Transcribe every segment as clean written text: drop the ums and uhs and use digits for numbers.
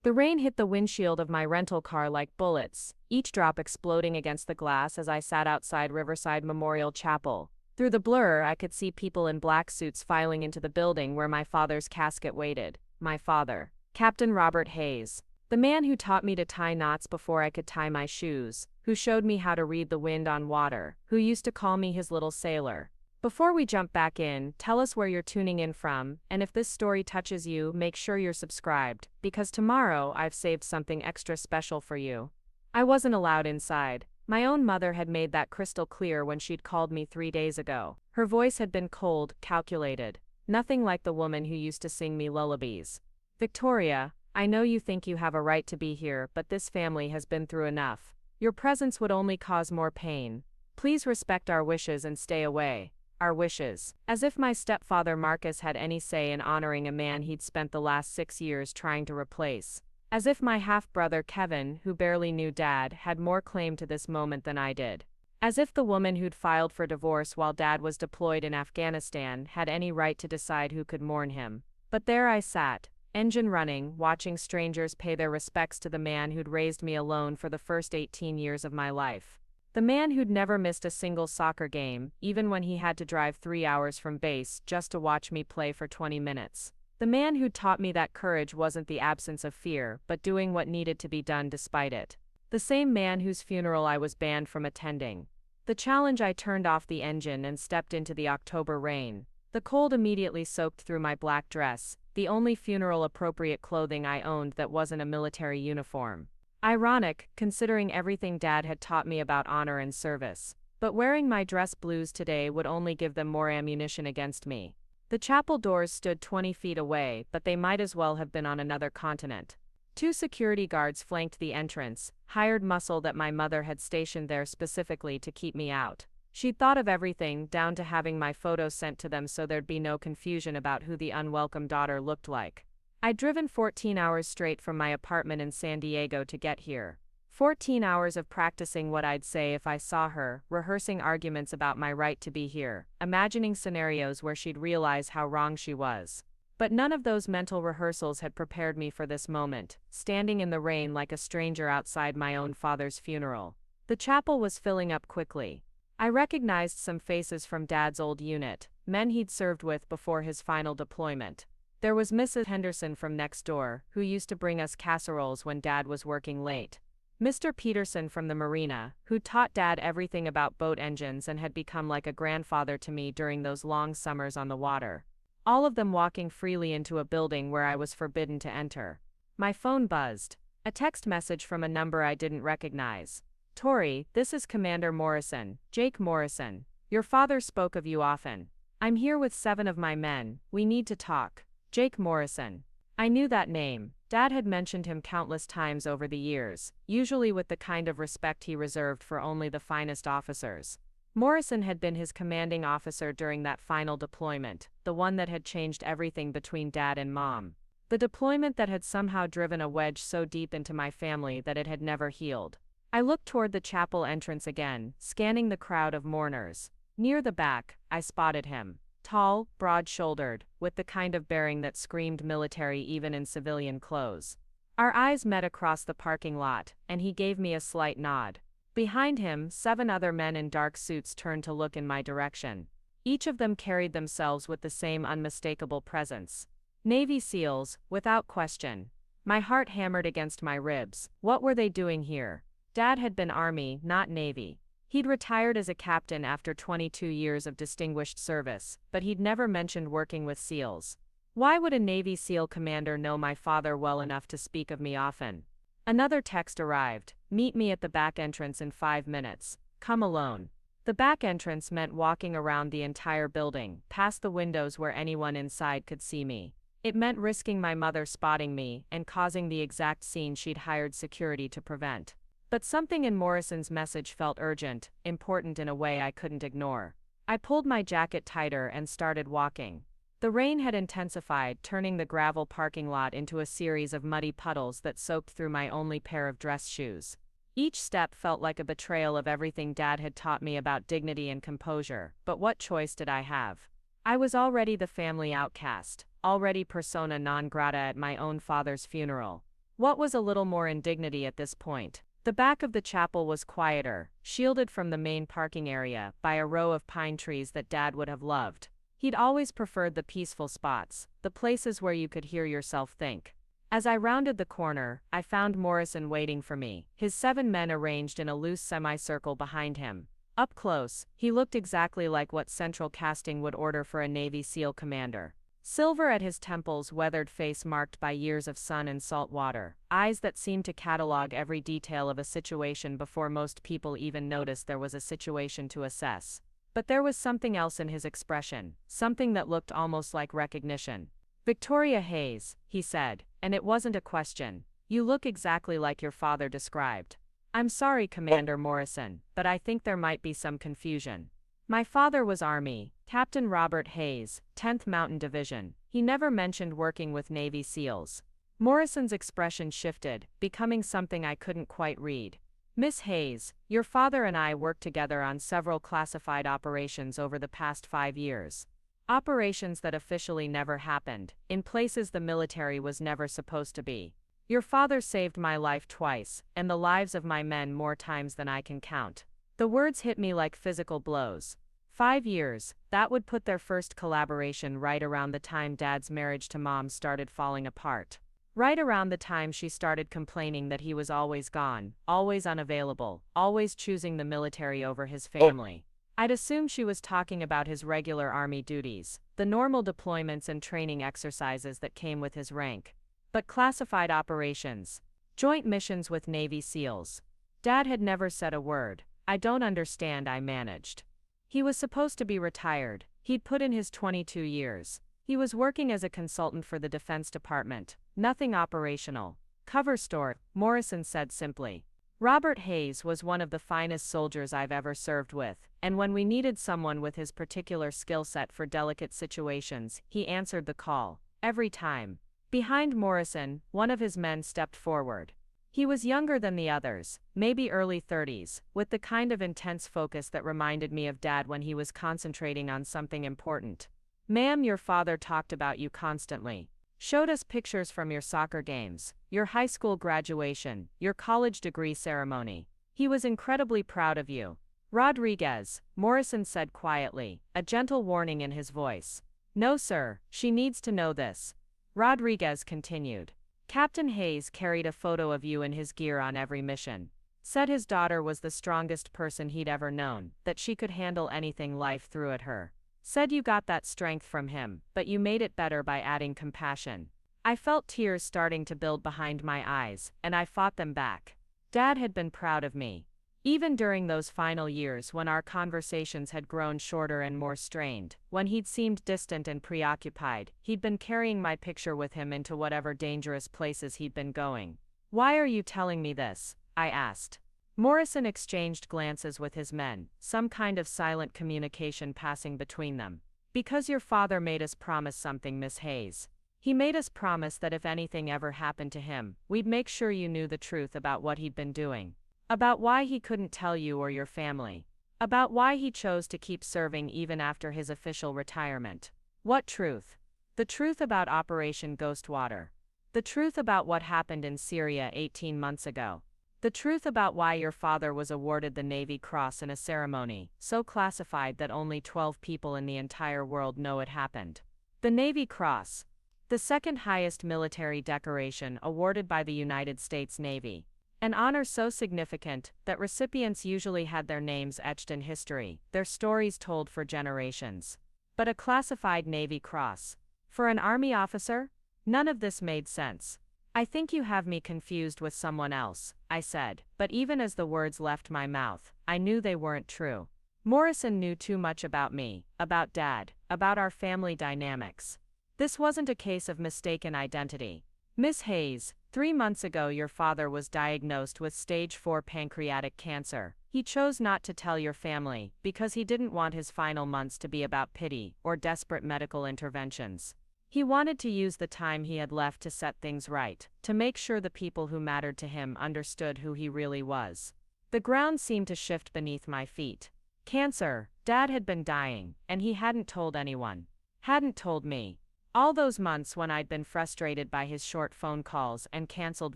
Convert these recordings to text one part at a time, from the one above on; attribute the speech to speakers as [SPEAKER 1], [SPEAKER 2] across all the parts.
[SPEAKER 1] The rain hit the windshield of my rental car like bullets, each drop exploding against the glass as I sat outside Riverside Memorial Chapel. Through the blur, I could see people in black suits filing into the building where my father's casket waited. My father, Captain Robert Hayes. The man who taught me to tie knots before I could tie my shoes, who showed me how to read the wind on water, who used to call me his little sailor. Before we jump back in, tell us where you're tuning in from, and if this story touches you, make sure you're subscribed, because tomorrow I've saved something extra special for you. I wasn't allowed inside. My own mother had made that crystal clear when she'd called me 3 days ago. Her voice had been cold, calculated, nothing like the woman who used to sing me lullabies. Victoria, I know you think you have a right to be here, but this family has been through enough. Your presence would only cause more pain. Please respect our wishes and stay away. Our wishes. As if my stepfather Marcus had any say in honoring a man he'd spent the last 6 years trying to replace. As if my half-brother Kevin, who barely knew Dad, had more claim to this moment than I did. As if the woman who'd filed for divorce while Dad was deployed in Afghanistan had any right to decide who could mourn him. But there I sat, engine running, watching strangers pay their respects to the man who'd raised me alone for the first 18 years of my life. The man who'd never missed a single soccer game, even when he had to drive 3 hours from base just to watch me play for 20 minutes. The man who'd taught me that courage wasn't the absence of fear, but doing what needed to be done despite it. The same man whose funeral I was banned from attending. The challenge I turned off the engine and stepped into the October rain. The cold immediately soaked through my black dress, the only funeral-appropriate clothing I owned that wasn't a military uniform. Ironic, considering everything Dad had taught me about honor and service. But wearing my dress blues today would only give them more ammunition against me. The chapel doors stood 20 feet away, but they might as well have been on another continent. 2 security guards flanked the entrance, hired muscle that my mother had stationed there specifically to keep me out. She'd thought of everything, down to having my photos sent to them so there'd be no confusion about who the unwelcome daughter looked like. I'd driven 14 hours straight from my apartment in San Diego to get here. 14 hours of practicing what I'd say if I saw her, rehearsing arguments about my right to be here, imagining scenarios where she'd realize how wrong she was. But none of those mental rehearsals had prepared me for this moment, standing in the rain like a stranger outside my own father's funeral. The chapel was filling up quickly. I recognized some faces from Dad's old unit, men he'd served with before his final deployment. There was Mrs. Henderson from next door, who used to bring us casseroles when Dad was working late. Mr. Peterson from the marina, who taught Dad everything about boat engines and had become like a grandfather to me during those long summers on the water. All of them walking freely into a building where I was forbidden to enter. My phone buzzed. A text message from a number I didn't recognize. Tori, this is Commander Morrison, Jake Morrison. Your father spoke of you often. I'm here with 7 of my men. We need to talk. Jake Morrison. I knew that name. Dad had mentioned him countless times over the years, usually with the kind of respect he reserved for only the finest officers. Morrison had been his commanding officer during that final deployment, the one that had changed everything between Dad and Mom. The deployment that had somehow driven a wedge so deep into my family that it had never healed. I looked toward the chapel entrance again, scanning the crowd of mourners. Near the back, I spotted him. Tall, broad-shouldered, with the kind of bearing that screamed military even in civilian clothes. Our eyes met across the parking lot, and he gave me a slight nod. Behind him, 7 other men in dark suits turned to look in my direction. Each of them carried themselves with the same unmistakable presence. Navy SEALs, without question. My heart hammered against my ribs. What were they doing here? Dad had been Army, not Navy. He'd retired as a captain after 22 years of distinguished service, but he'd never mentioned working with SEALs. Why would a Navy SEAL commander know my father well enough to speak of me often? Another text arrived. Meet me at the back entrance in 5 minutes. Come alone. The back entrance meant walking around the entire building, past the windows where anyone inside could see me. It meant risking my mother spotting me and causing the exact scene she'd hired security to prevent. But something in Morrison's message felt urgent, important in a way I couldn't ignore. I pulled my jacket tighter and started walking. The rain had intensified, turning the gravel parking lot into a series of muddy puddles that soaked through my only pair of dress shoes. Each step felt like a betrayal of everything Dad had taught me about dignity and composure, but what choice did I have? I was already the family outcast, already persona non grata at my own father's funeral. What was a little more indignity at this point? The back of the chapel was quieter, shielded from the main parking area by a row of pine trees that Dad would have loved. He'd always preferred the peaceful spots, the places where you could hear yourself think. As I rounded the corner, I found Morrison waiting for me, his 7 men arranged in a loose semicircle behind him. Up close, he looked exactly like what Central Casting would order for a Navy SEAL commander. Silver at his temples, weathered face marked by years of sun and salt water, eyes that seemed to catalog every detail of a situation before most people even noticed there was a situation to assess. But there was something else in his expression, something that looked almost like recognition. "Victoria Hayes," he said, and it wasn't a question. "You look exactly like your father described." "I'm sorry, Commander Morrison, but I think there might be some confusion. My father was Army, Captain Robert Hayes, 10th Mountain Division. He never mentioned working with Navy SEALs." Morrison's expression shifted, becoming something I couldn't quite read. "Miss Hayes, your father and I worked together on several classified operations over the past 5 years. Operations that officially never happened, in places the military was never supposed to be. Your father saved my life twice, and the lives of my men more times than I can count." The words hit me like physical blows. 5 years, that would put their first collaboration right around the time Dad's marriage to Mom started falling apart. Right around the time she started complaining that he was always gone, always unavailable, always choosing the military over his family. I'd assumed she was talking about his regular Army duties, the normal deployments and training exercises that came with his rank. But classified operations, joint missions with Navy SEALs. Dad had never said a word. "I don't understand," I managed. He was supposed to be retired. He'd put in his 22 years. He was working as a consultant for the Defense Department. Nothing operational. "Cover story," Morrison said simply. "Robert Hayes was one of the finest soldiers I've ever served with, and when we needed someone with his particular skill set for delicate situations, he answered the call. Every time." Behind Morrison, one of his men stepped forward. He was younger than the others, maybe early 30s, with the kind of intense focus that reminded me of Dad when he was concentrating on something important. "Ma'am, your father talked about you constantly. Showed us pictures from your soccer games, your high school graduation, your college degree ceremony. He was incredibly proud of you." "Rodriguez," Morrison said quietly, a gentle warning in his voice. "No, sir, she needs to know this." Rodriguez continued. "Captain Hayes carried a photo of you in his gear on every mission. Said his daughter was the strongest person he'd ever known, that she could handle anything life threw at her. Said you got that strength from him, but you made it better by adding compassion." I felt tears starting to build behind my eyes, and I fought them back. Dad had been proud of me. Even during those final years when our conversations had grown shorter and more strained, when he'd seemed distant and preoccupied, he'd been carrying my picture with him into whatever dangerous places he'd been going. "Why are you telling me this?" I asked. Morrison exchanged glances with his men, some kind of silent communication passing between them. "Because your father made us promise something, Miss Hayes. He made us promise that if anything ever happened to him, we'd make sure you knew the truth about what he'd been doing. About why he couldn't tell you or your family. About why he chose to keep serving even after his official retirement." "What truth?" "The truth about Operation Ghostwater. The truth about what happened in Syria 18 months ago. The truth about why your father was awarded the Navy Cross in a ceremony so classified that only 12 people in the entire world know it happened. The Navy Cross, the second highest military decoration awarded by the United States Navy. An honor so significant that recipients usually had their names etched in history, their stories told for generations. But a classified Navy Cross. For an Army officer? None of this made sense. "I think you have me confused with someone else," I said, but even as the words left my mouth, I knew they weren't true. Morrison knew too much about me, about Dad, about our family dynamics. This wasn't a case of mistaken identity. "Miss Hayes, 3 months ago your father was diagnosed with stage 4 pancreatic cancer. He chose not to tell your family because he didn't want his final months to be about pity or desperate medical interventions. He wanted to use the time he had left to set things right, to make sure the people who mattered to him understood who he really was." The ground seemed to shift beneath my feet. Cancer, Dad had been dying, and he hadn't told anyone. Hadn't told me. All those months when I'd been frustrated by his short phone calls and canceled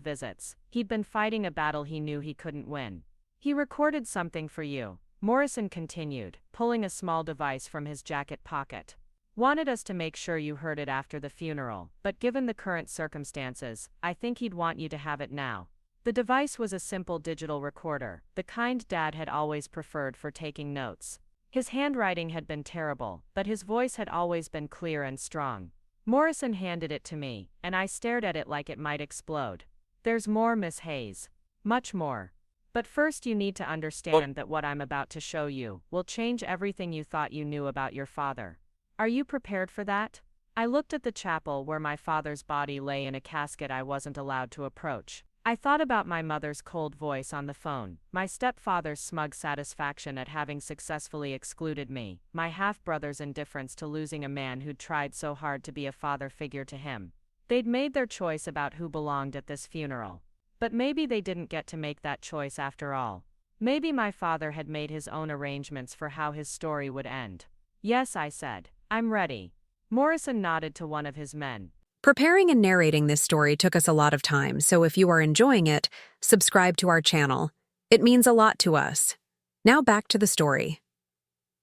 [SPEAKER 1] visits, he'd been fighting a battle he knew he couldn't win. He recorded something for you, Morrison continued, pulling a small device from his jacket pocket. Wanted us to make sure you heard it after the funeral, but given the current circumstances, I think he'd want you to have it now. The device was a simple digital recorder, the kind Dad had always preferred for taking notes. His handwriting had been terrible, but his voice had always been clear and strong. Morrison handed it to me, and I stared at it like it might explode. There's more, Miss Hayes. Much more. But first you need to understand that what I'm about to show you will change everything you thought you knew about your father. Are you prepared for that? I looked at the chapel where my father's body lay in a casket I wasn't allowed to approach. I thought about my mother's cold voice on the phone, my stepfather's smug satisfaction at having successfully excluded me, my half-brother's indifference to losing a man who'd tried so hard to be a father figure to him. They'd made their choice about who belonged at this funeral. But maybe they didn't get to make that choice after all. Maybe my father had made his own arrangements for how his story would end. Yes, I said. I'm ready. Morrison nodded to one of his men.
[SPEAKER 2] Preparing and narrating this story took us a lot of time, so if you are enjoying it, subscribe to our channel. It means a lot to us. Now back to the story.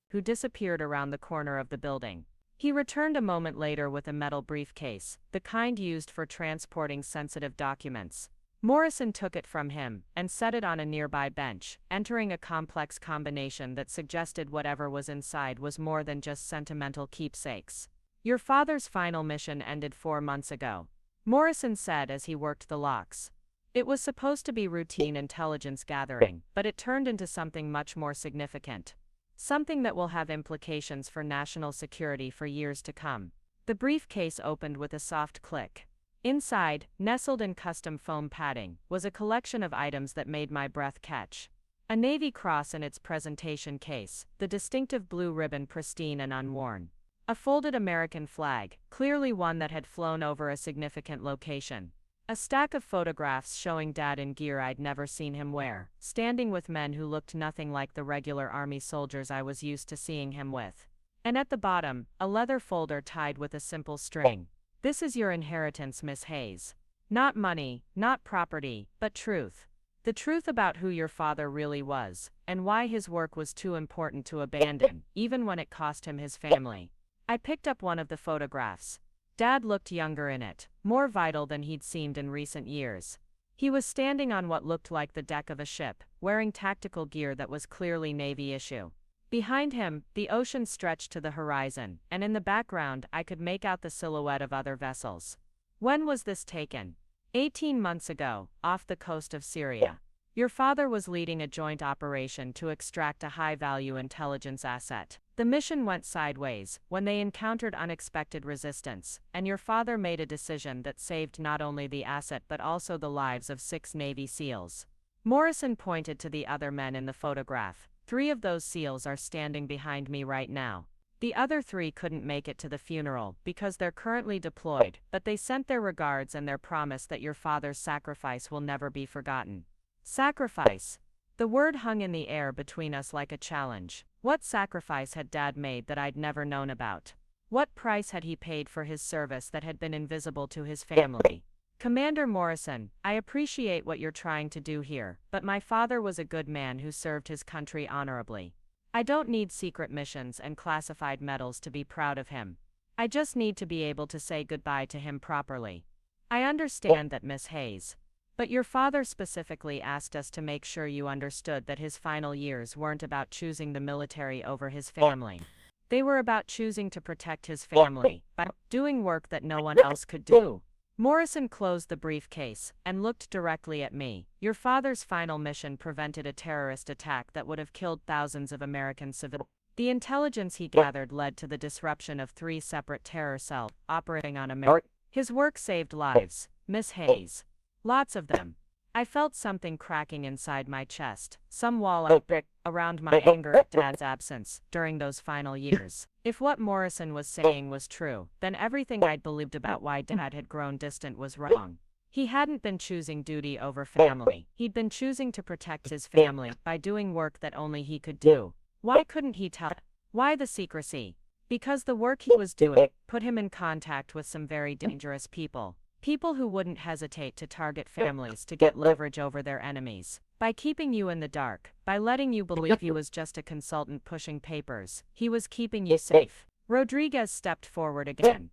[SPEAKER 1] Who disappeared around the corner of the building. He returned a moment later with a metal briefcase, the kind used for transporting sensitive documents. Morrison took it from him and set it on a nearby bench, entering a complex combination that suggested whatever was inside was more than just sentimental keepsakes. Your father's final mission ended 4 months ago, Morrison said as he worked the locks. It was supposed to be routine intelligence gathering, but it turned into something much more significant. Something that will have implications for national security for years to come. The briefcase opened with a soft click. Inside, nestled in custom foam padding, was a collection of items that made my breath catch. A Navy cross in its presentation case, the distinctive blue ribbon pristine and unworn. A folded American flag, clearly one that had flown over a significant location. A stack of photographs showing Dad in gear I'd never seen him wear, standing with men who looked nothing like the regular army soldiers I was used to seeing him with. And at the bottom, a leather folder tied with a simple string. This is your inheritance, Miss Hayes. Not money, not property, but truth. The truth about who your father really was, and why his work was too important to abandon, even when it cost him his family. I picked up one of the photographs. Dad looked younger in it, more vital than he'd seemed in recent years. He was standing on what looked like the deck of a ship, wearing tactical gear that was clearly Navy issue. Behind him, the ocean stretched to the horizon, and in the background I could make out the silhouette of other vessels. When was this taken? 18 months ago, off the coast of Syria. Your father was leading a joint operation to extract a high-value intelligence asset. The mission went sideways when they encountered unexpected resistance, and your father made a decision that saved not only the asset but also the lives of 6 Navy SEALs. Morrison pointed to the other men in the photograph. 3 of those SEALs are standing behind me right now. The other 3 couldn't make it to the funeral because they're currently deployed, but they sent their regards and their promise that your father's sacrifice will never be forgotten. Sacrifice. The word hung in the air between us like a challenge. What sacrifice had Dad made that I'd never known about? What price had he paid for his service that had been invisible to his family? Commander Morrison, I appreciate what you're trying to do here, but my father was a good man who served his country honorably. I don't need secret missions and classified medals to be proud of him. I just need to be able to say goodbye to him properly. I understand that, Miss Hayes. But your father specifically asked us to make sure you understood that his final years weren't about choosing the military over his family. They were about choosing to protect his family by doing work that no one else could do. Morrison closed the briefcase and looked directly at me. Your father's final mission prevented a terrorist attack that would have killed thousands of American civilians. The intelligence he gathered led to the disruption of 3 separate terror cells operating on America. His work saved lives, Miss Hayes. Lots of them. I felt something cracking inside my chest, some wall opening around my anger at Dad's absence during those final years. If what Morrison was saying was true, then everything I'd believed about why Dad had grown distant was wrong. He hadn't been choosing duty over family. He'd been choosing to protect his family by doing work that only he could do. Why couldn't he tell? Why the secrecy? Because the work he was doing put him in contact with some very dangerous people. People who wouldn't hesitate to target families to get leverage over their enemies. By keeping you in the dark, by letting you believe he was just a consultant pushing papers, he was keeping you safe. Rodriguez stepped forward again.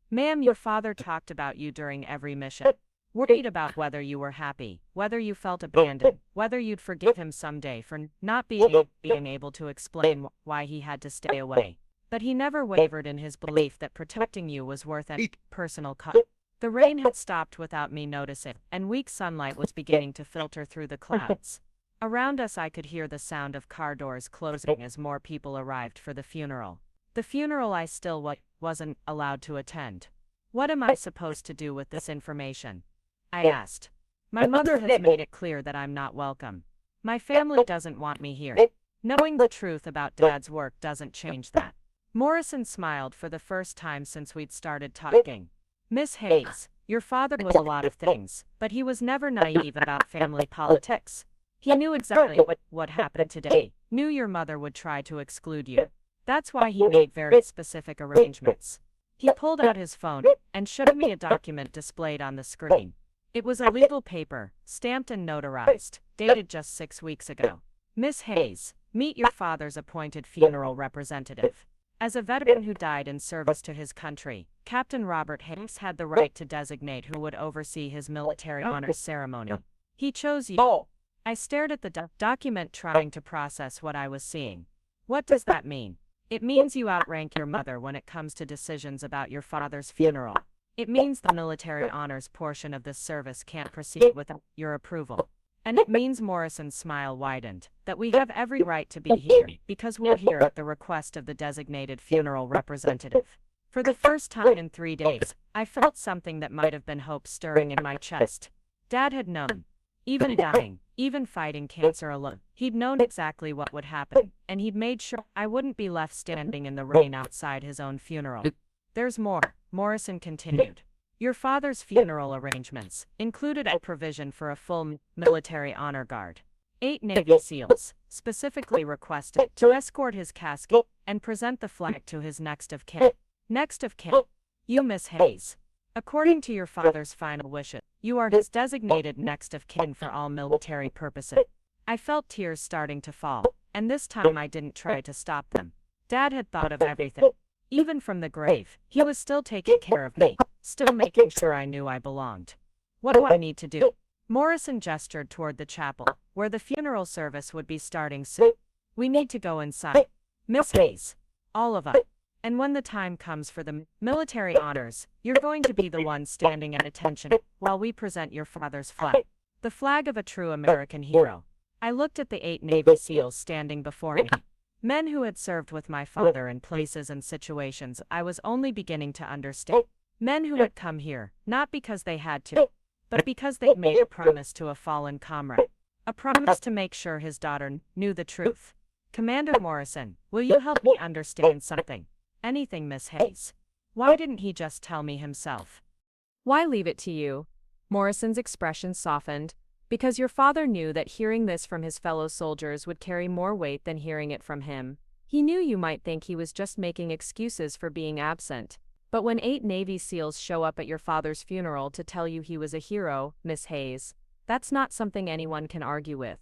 [SPEAKER 1] Ma'am, your father talked about you during every mission. Worried about whether you were happy, whether you felt abandoned, whether you'd forgive him someday for not being able to explain why he had to stay away. But he never wavered in his belief that protecting you was worth any personal cost. The rain had stopped without me noticing, and weak sunlight was beginning to filter through the clouds. Around us I could hear the sound of car doors closing as more people arrived for the funeral. The funeral I still wasn't allowed to attend. What am I supposed to do with this information? I asked. My mother has made it clear that I'm not welcome. My family doesn't want me here. Knowing the truth about Dad's work doesn't change that. Morrison smiled for the first time since we'd started talking. Miss Hayes, your father was a lot of things, but he was never naive about family politics. He knew exactly what happened today, knew your mother would try to exclude you. That's why he made very specific arrangements. He pulled out his phone and showed me a document displayed on the screen. It was a legal paper, stamped and notarized, dated just 6 weeks ago. Miss Hayes, meet your father's appointed funeral representative. As a veteran who died in service to his country, Captain Robert Hayes had the right to designate who would oversee his military honors ceremony. He chose you. I stared at the document trying to process what I was seeing. What does that mean? It means you outrank your mother when it comes to decisions about your father's funeral. It means the military honors portion of this service can't proceed without your approval. And it means, Morrison's smile widened, that we have every right to be here, because we're here at the request of the designated funeral representative. For the first time in 3 days, I felt something that might have been hope stirring in my chest. Dad had known. Even dying, even fighting cancer alone, he'd known exactly what would happen, and he'd made sure I wouldn't be left standing in the rain outside his own funeral. There's more, Morrison continued. Your father's funeral arrangements included a provision for a full military honor guard. 8 Navy SEALs, specifically requested to escort his casket and present the flag to his next of kin. Next of kin? You, Miss Hayes. According to your father's final wishes, you are his designated next of kin for all military purposes. I felt tears starting to fall, and this time I didn't try to stop them. Dad had thought of everything. Even from the grave, he was still taking care of me, still making sure I knew I belonged. What do I need to do? Morrison gestured toward the chapel, where the funeral service would be starting soon. We need to go inside. Miss Hayes. All of us. And when the time comes for the military honors, you're going to be the one standing at attention while we present your father's flag. The flag of a true American hero. I looked at the 8 Navy SEALs standing before me. Men who had served with my father in places and situations I was only beginning to understand. Men who had come here, not because they had to, but because they made a promise to a fallen comrade. A promise to make sure his daughter knew the truth. Commander Morrison, will you help me understand something? Anything, Miss Hayes. Why didn't he just tell me himself?
[SPEAKER 3] Why leave it to you? Morrison's expression softened. Because your father knew that hearing this from his fellow soldiers would carry more weight than hearing it from him. He knew you might think he was just making excuses for being absent. But when 8 Navy SEALs show up at your father's funeral to tell you he was a hero, Miss Hayes, that's not something anyone can argue with.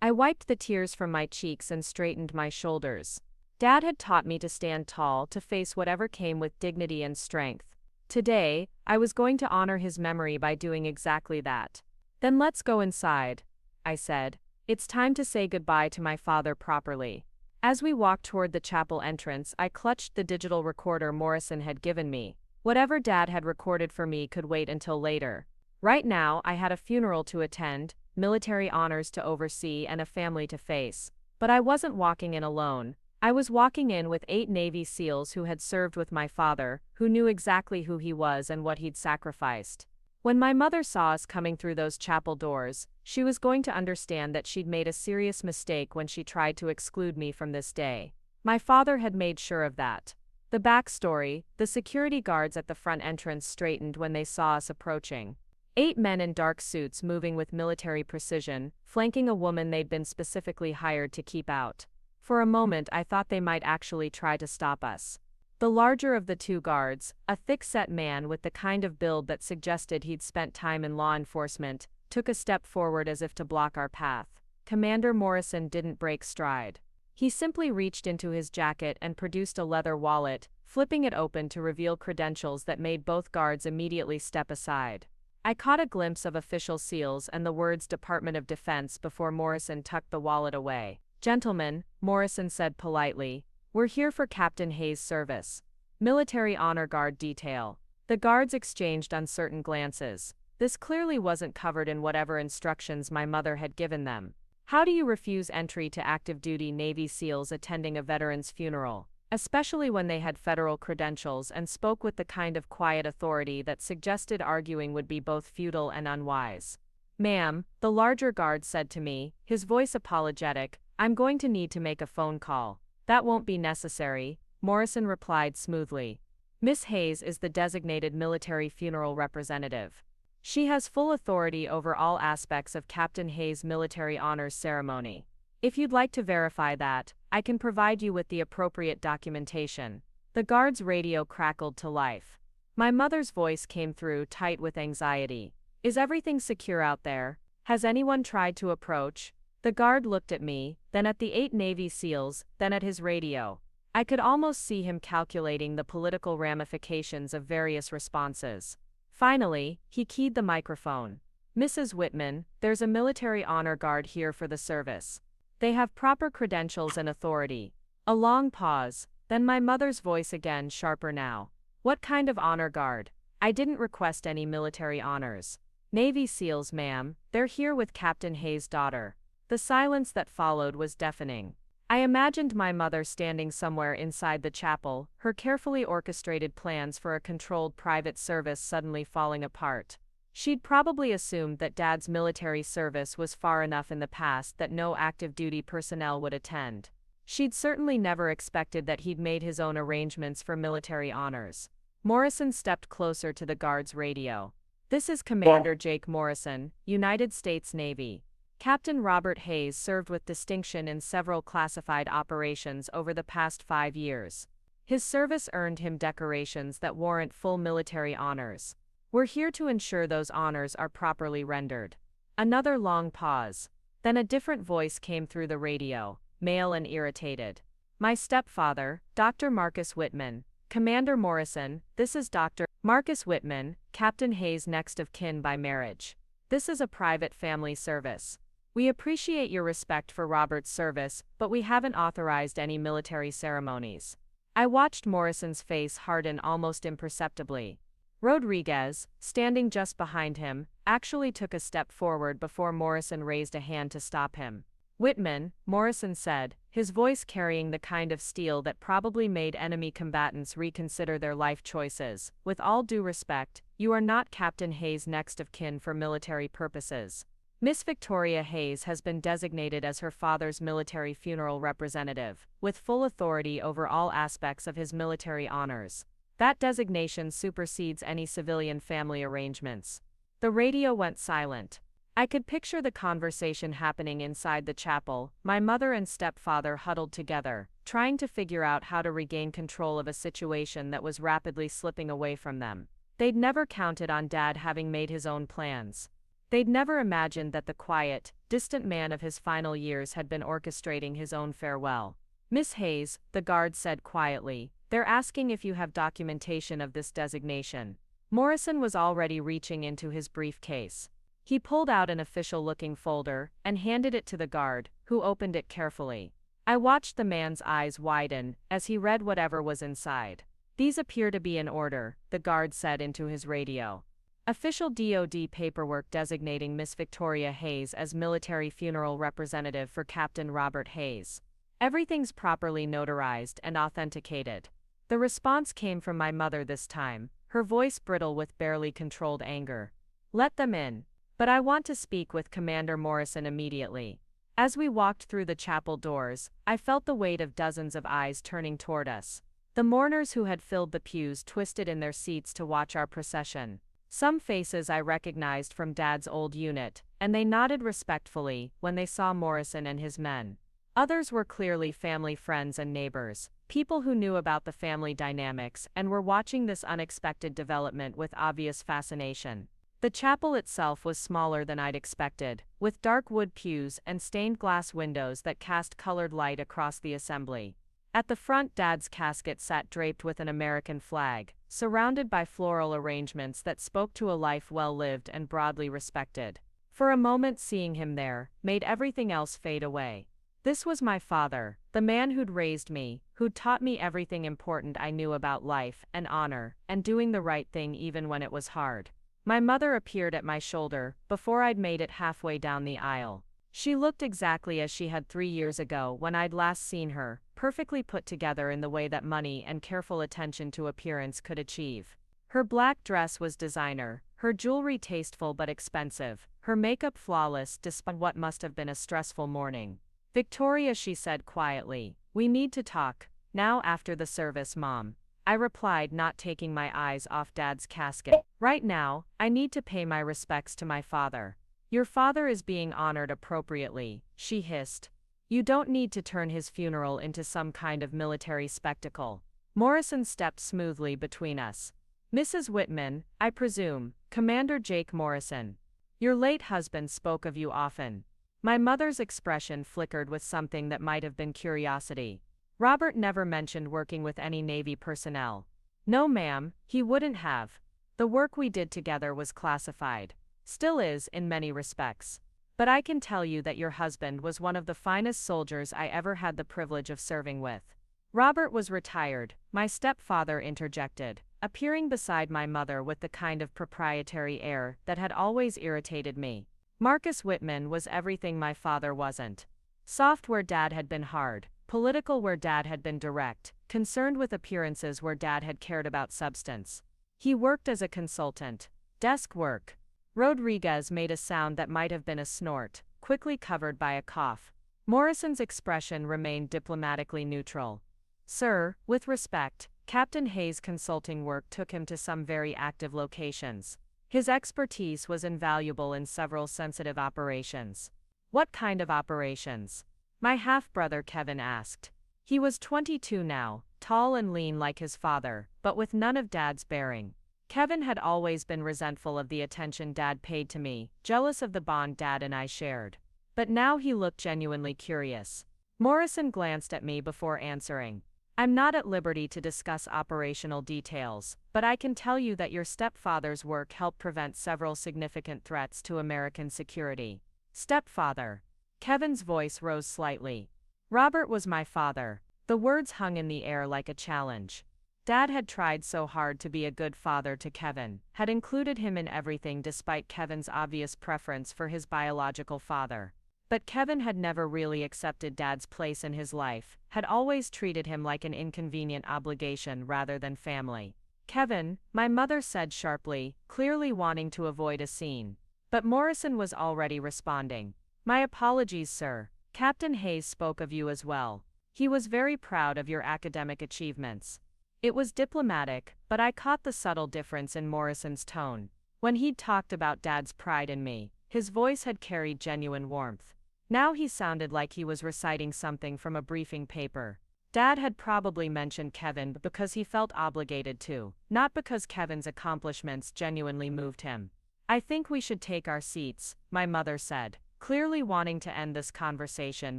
[SPEAKER 3] I wiped the tears from my cheeks and straightened my shoulders. Dad had taught me to stand tall, to face whatever came with dignity and strength. Today, I was going to honor his memory by doing exactly that. Then let's go inside, I said. It's time to say goodbye to my father properly. As we walked toward the chapel entrance, I clutched the digital recorder Morrison had given me. Whatever Dad had recorded for me could wait until later. Right now, I had a funeral to attend, military honors to oversee, and a family to face. But I wasn't walking in alone. I was walking in with 8 Navy SEALs who had served with my father, who knew exactly who he was and what he'd sacrificed. When my mother saw us coming through those chapel doors, she was going to understand that she'd made a serious mistake when she tried to exclude me from this day. My father had made sure of that. The backstory: the security guards at the front entrance straightened when they saw us approaching. 8 men in dark suits moving with military precision, flanking a woman they'd been specifically hired to keep out. For a moment I thought they might actually try to stop us. The larger of the two guards, a thick-set man with the kind of build that suggested he'd spent time in law enforcement, took a step forward as if to block our path. Commander Morrison didn't break stride. He simply reached into his jacket and produced a leather wallet, flipping it open to reveal credentials that made both guards immediately step aside. I caught a glimpse of official seals and the words Department of Defense before Morrison tucked the wallet away. "Gentlemen," Morrison said politely, "we're here for Captain Hayes' service. Military Honor Guard detail." The guards exchanged uncertain glances. This clearly wasn't covered in whatever instructions my mother had given them. How do you refuse entry to active-duty Navy SEALs attending a veteran's funeral, especially when they had federal credentials and spoke with the kind of quiet authority that suggested arguing would be both futile and unwise? "Ma'am," the larger guard said to me, his voice apologetic, "I'm going to need to make a phone call." "That won't be necessary," Morrison replied smoothly. "Miss Hayes is the designated military funeral representative. She has full authority over all aspects of Captain Hayes' military honors ceremony. If you'd like to verify that, I can provide you with the appropriate documentation." The guard's radio crackled to life. My mother's voice came through tight with anxiety. "Is everything secure out there? Has anyone tried to approach?" The guard looked at me, then at the 8 Navy SEALs, then at his radio. I could almost see him calculating the political ramifications of various responses. Finally, he keyed the microphone. "Mrs. Whitman, there's a military honor guard here for the service. They have proper credentials and authority." A long pause, then my mother's voice again, sharper now. "What kind of honor guard?" "I didn't request any military honors. Navy SEALs, ma'am. They're here with Captain Hayes' daughter." The silence that followed was deafening. I imagined my mother standing somewhere inside the chapel, her carefully orchestrated plans for a controlled private service suddenly falling apart. She'd probably assumed that Dad's military service was far enough in the past that no active duty personnel would attend. She'd certainly never expected that he'd made his own arrangements for military honors. Morrison stepped closer to the guard's radio. "This is Commander Jake Morrison, United States Navy. Captain Robert Hayes served with distinction in several classified operations over the past 5 years. His service earned him decorations that warrant full military honors. We're here to ensure those honors are properly rendered." Another long pause. Then a different voice came through the radio, male and irritated. "My stepfather, Dr. Marcus Whitman. Commander Morrison, this is Dr. Marcus Whitman, Captain Hayes' next of kin by marriage. This is a private family service. We appreciate your respect for Robert's service, but we haven't authorized any military ceremonies." I watched Morrison's face harden almost imperceptibly. Rodriguez, standing just behind him, actually took a step forward before Morrison raised a hand to stop him. "Whitman," Morrison said, his voice carrying the kind of steel that probably made enemy combatants reconsider their life choices, "with all due respect, you are not Captain Hayes' next of kin for military purposes. Miss Victoria Hayes has been designated as her father's military funeral representative, with full authority over all aspects of his military honors. That designation supersedes any civilian family arrangements." The radio went silent. I could picture the conversation happening inside the chapel, my mother and stepfather huddled together, trying to figure out how to regain control of a situation that was rapidly slipping away from them. They'd never counted on Dad having made his own plans. They'd never imagined that the quiet, distant man of his final years had been orchestrating his own farewell. "Miss Hayes," the guard said quietly, "they're asking if you have documentation of this designation." Morrison was already reaching into his briefcase. He pulled out an official-looking folder and handed it to the guard, who opened it carefully. I watched the man's eyes widen as he read whatever was inside. "These appear to be in order," the guard said into his radio. "Official DoD paperwork designating Miss Victoria Hayes as military funeral representative for Captain Robert Hayes. Everything's properly notarized and authenticated." The response came from my mother this time, her voice brittle with barely controlled anger. "Let them in. But I want to speak with Commander Morrison immediately." As we walked through the chapel doors, I felt the weight of dozens of eyes turning toward us. The mourners who had filled the pews twisted in their seats to watch our procession. Some faces I recognized from Dad's old unit, and they nodded respectfully when they saw Morrison and his men. Others were clearly family friends and neighbors,
[SPEAKER 1] People who knew about the family dynamics and were watching this unexpected development with obvious fascination. The chapel itself was smaller than I'd expected, with dark wood pews and stained glass windows that cast colored light across the assembly. At the front, Dad's casket sat draped with an American flag, surrounded by floral arrangements that spoke to a life well lived and broadly respected. For a moment, seeing him there made everything else fade away. This was my father, the man who'd raised me, who'd taught me everything important I knew about life and honor, and doing the right thing even when it was hard. My mother appeared at my shoulder before I'd made it halfway down the aisle. She looked exactly as she had 3 years ago when I'd last seen her, perfectly put together in the way that money and careful attention to appearance could achieve. Her black dress was designer, her jewelry tasteful but expensive, her makeup flawless despite what must have been a stressful morning. "Victoria," she said quietly, "we need to talk, now after the service, Mom." I replied, not taking my eyes off Dad's casket. "Right now, I need to pay my respects to my father." "Your father is being honored appropriately," she hissed. "You don't need to turn his funeral into some kind of military spectacle." Morrison stepped smoothly between us. "Mrs. Whitman, I presume, Commander Jake Morrison. Your late husband spoke of you often." My mother's expression flickered with something that might have been curiosity. "Robert never mentioned working with any Navy personnel." "No, ma'am, he wouldn't have. The work we did together was classified. Still is, in many respects. But I can tell you that your husband was one of the finest soldiers I ever had the privilege of serving with." "Robert was retired," my stepfather interjected, appearing beside my mother with the kind of proprietary air that had always irritated me. "Marcus Whitman was everything my father wasn't. Soft where Dad had been hard, political where Dad had been direct, concerned with appearances where Dad had cared about substance. He worked as a consultant. Desk work." Rodriguez made a sound that might have been a snort, quickly covered by a cough. Morrison's expression remained diplomatically neutral. "Sir, with respect, Captain Hayes' consulting work took him to some very active locations. His expertise was invaluable in several sensitive operations." "What kind of operations?" my half-brother Kevin asked. He was 22 now, tall and lean like his father, but with none of Dad's bearing. Kevin had always been resentful of the attention Dad paid to me, jealous of the bond Dad and I shared. But now he looked genuinely curious. Morrison glanced at me before answering. "I'm not at liberty to discuss operational details, but I can tell you that your stepfather's work helped prevent several significant threats to American security." "Stepfather?" Kevin's voice rose slightly. "Robert was my father." The words hung in the air like a challenge. Dad had tried so hard to be a good father to Kevin, had included him in everything despite Kevin's obvious preference for his biological father. But Kevin had never really accepted Dad's place in his life, had always treated him like an inconvenient obligation rather than family. "Kevin," my mother said sharply, clearly wanting to avoid a scene. But Morrison was already responding. "My apologies, sir. Captain Hayes spoke of you as well. He was very proud of your academic achievements." It was diplomatic, but I caught the subtle difference in Morrison's tone. When he'd talked about Dad's pride in me, his voice had carried genuine warmth. Now he sounded like he was reciting something from a briefing paper. Dad had probably mentioned Kevin because he felt obligated to, not because Kevin's accomplishments genuinely moved him. "I think we should take our seats," my mother said, clearly wanting to end this conversation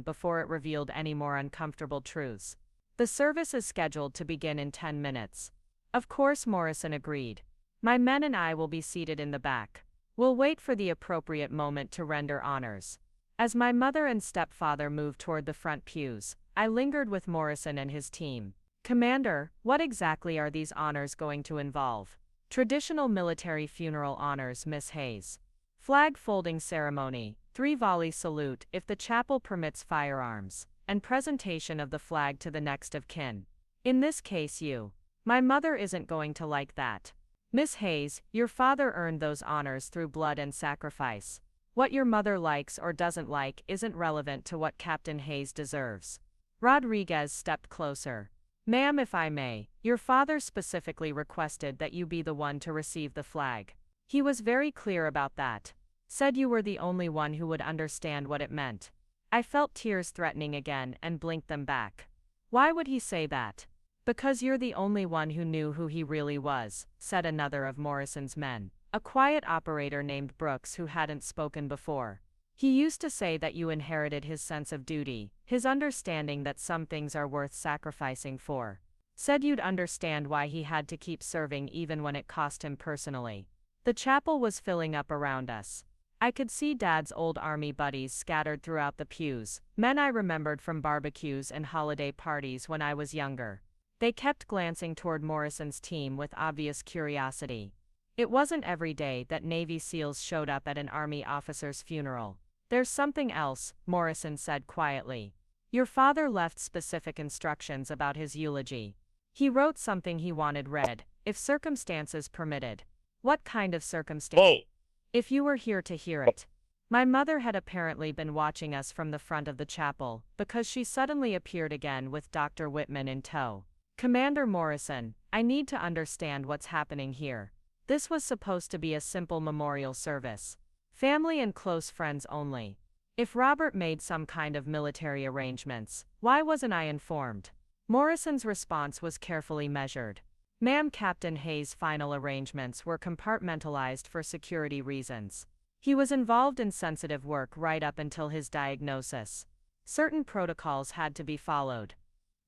[SPEAKER 1] before it revealed any more uncomfortable truths. "The service is scheduled to begin in 10 minutes. Of course, Morrison agreed. "My men and I will be seated in the back. We'll wait for the appropriate moment to render honors." As my mother and stepfather moved toward the front pews, I lingered with Morrison and his team. "Commander, what exactly are these honors going to involve?" "Traditional military funeral honors, Miss Hayes. Flag folding ceremony, 3-volley salute if the chapel permits firearms, and presentation of the flag to the next of kin. In this case you." "My mother isn't going to like that." "Miss Hayes, your father earned those honors through blood and sacrifice. What your mother likes or doesn't like isn't relevant to what Captain Hayes deserves." Rodriguez stepped closer. "Ma'am, if I may, your father specifically requested that you be the one to receive the flag. He was very clear about that. Said you were the only one who would understand what it meant." I felt tears threatening again and blinked them back.
[SPEAKER 3] Why would he say that? Because you're the only one who knew who he really was, said another of Morrison's men, a quiet operator named Brooks who hadn't spoken before. He used to say that you inherited his sense of duty, his understanding that some things are worth sacrificing for. Said you'd understand why he had to keep serving even when it cost him personally. The chapel was filling up around us. I could see Dad's old army buddies scattered throughout the pews, men I remembered from barbecues and holiday parties when I was younger. They kept glancing toward Morrison's team with obvious curiosity. It wasn't every day that Navy SEALs showed up at an Army officer's funeral. There's something else, Morrison said quietly. Your father left specific instructions about his eulogy. He wrote something he wanted read, if circumstances permitted. What kind of circumstance? If you were here to hear it. My mother had apparently been watching us from the front of the chapel, because she suddenly appeared again with Dr. Whitman in tow. Commander Morrison, I need to understand what's happening here. This was supposed to be a simple memorial service. Family and close friends only. If Robert made some kind of military arrangements, why wasn't I informed? Morrison's response was carefully measured. Ma'am, Captain Hayes' final arrangements were compartmentalized for security reasons. He was involved in sensitive work right up until his diagnosis. Certain protocols had to be followed.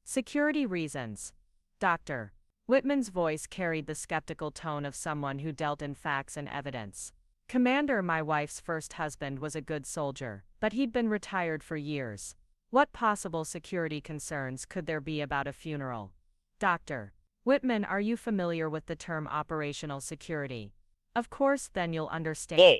[SPEAKER 3] Security reasons. Dr. Whitman's voice carried the skeptical tone of someone who dealt in facts and evidence. Commander, my wife's first husband was a good soldier, but he'd been retired for years. What possible security concerns could there be about a funeral? Dr. Whitman, are you familiar with the term operational security? Of course, then you'll understand.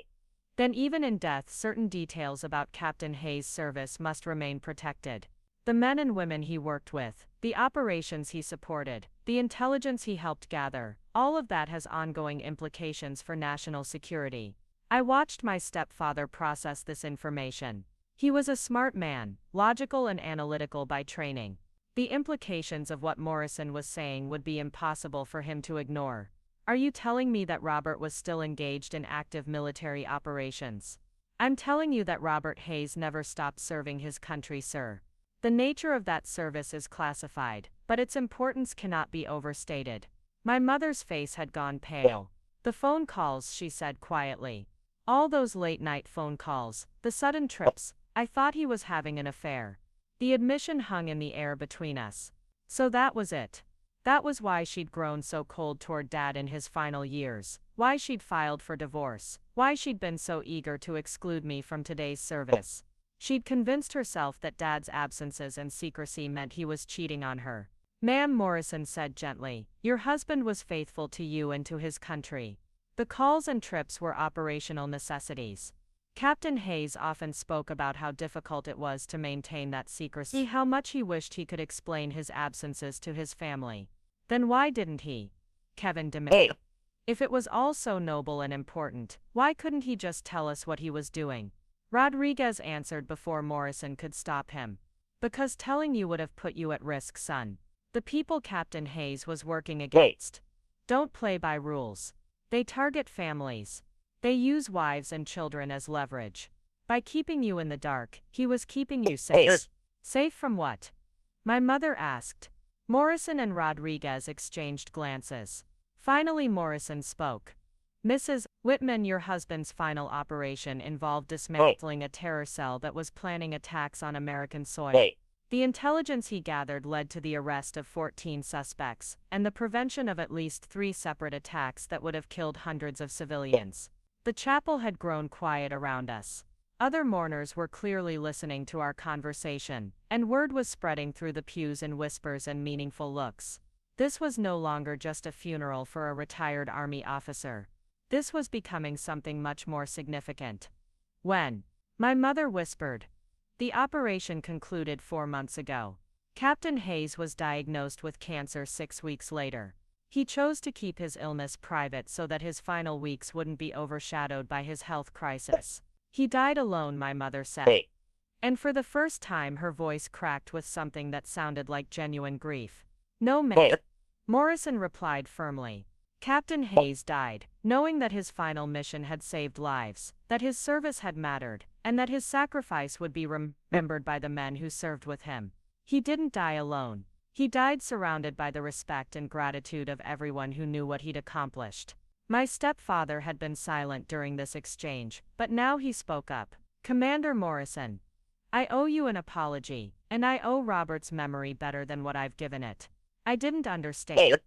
[SPEAKER 3] Then even in death, certain details about Captain Hayes' service must remain protected. The men and women he worked with, the operations he supported, the intelligence he helped gather, all of that has ongoing implications for national security. I watched my stepfather process this information. He was a smart man, logical and analytical by training. The implications of what Morrison was saying would be impossible for him to ignore. Are you telling me that Robert was still engaged in active military operations? I'm telling you that Robert Hayes never stopped serving his country, sir. The nature of that service is classified, but its importance cannot be overstated. My mother's face had gone pale. The phone calls, she said quietly. All those late-night phone calls, the sudden trips, I thought he was having an affair. The admission hung in the air between us. So that was it. That was why she'd grown so cold toward Dad in his final years, why she'd filed for divorce, why she'd been so eager to exclude me from today's service. She'd convinced herself that Dad's absences and secrecy meant he was cheating on her. Ma'am, Morrison said gently, your husband was faithful to you and to his country. The calls and trips were operational necessities. Captain Hayes often spoke about how difficult it was to maintain that secrecy, how much he wished he could explain his absences to his family. Then why didn't he? Kevin demanded. If it was all so noble and important, why couldn't he just tell us what he was doing? Rodriguez answered before Morrison could stop him. Because telling you would have put you at risk, son. The people Captain Hayes was working against don't play by rules. They target families. They use wives and children as leverage. By keeping you in the dark, he was keeping you safe. Safe from what? My mother asked. Morrison and Rodriguez exchanged glances. Finally Morrison spoke. Mrs. Whitman, your husband's final operation involved dismantling a terror cell that was planning attacks on American soil. The intelligence he gathered led to the arrest of 14 suspects, and the prevention of at least 3 separate attacks that would have killed hundreds of civilians. The chapel had grown quiet around us. Other mourners were clearly listening to our conversation, and word was spreading through the pews in whispers and meaningful looks. This was no longer just a funeral for a retired Army officer. This was becoming something much more significant. When? My mother whispered. The operation concluded 4 months ago. Captain Hayes was diagnosed with cancer 6 weeks later. He chose to keep his illness private so that his final weeks wouldn't be overshadowed by his health crisis. He died alone, my mother said. And for the first time her voice cracked with something that sounded like genuine grief. No, ma'am. Morrison replied firmly. Captain Hayes died, knowing that his final mission had saved lives, that his service had mattered, and that his sacrifice would be remembered by the men who served with him. He didn't die alone. He died surrounded by the respect and gratitude of everyone who knew what he'd accomplished. My stepfather had been silent during this exchange, but now he spoke up. Commander Morrison, I owe you an apology, and I owe Robert's memory better than what I've given it. I didn't understand.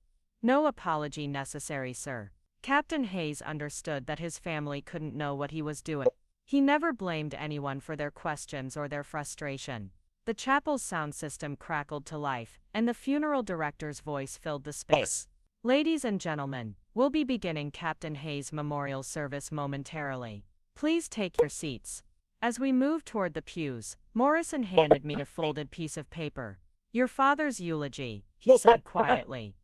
[SPEAKER 3] No apology necessary, sir. Captain Hayes understood that his family couldn't know what he was doing. He never blamed anyone for their questions or their frustration. The chapel's sound system crackled to life, and the funeral director's voice filled the space. Ladies and gentlemen, we'll be beginning Captain Hayes' memorial service momentarily. Please take your seats. As we moved toward the pews, Morrison handed me a folded piece of paper. Your father's eulogy, he said quietly.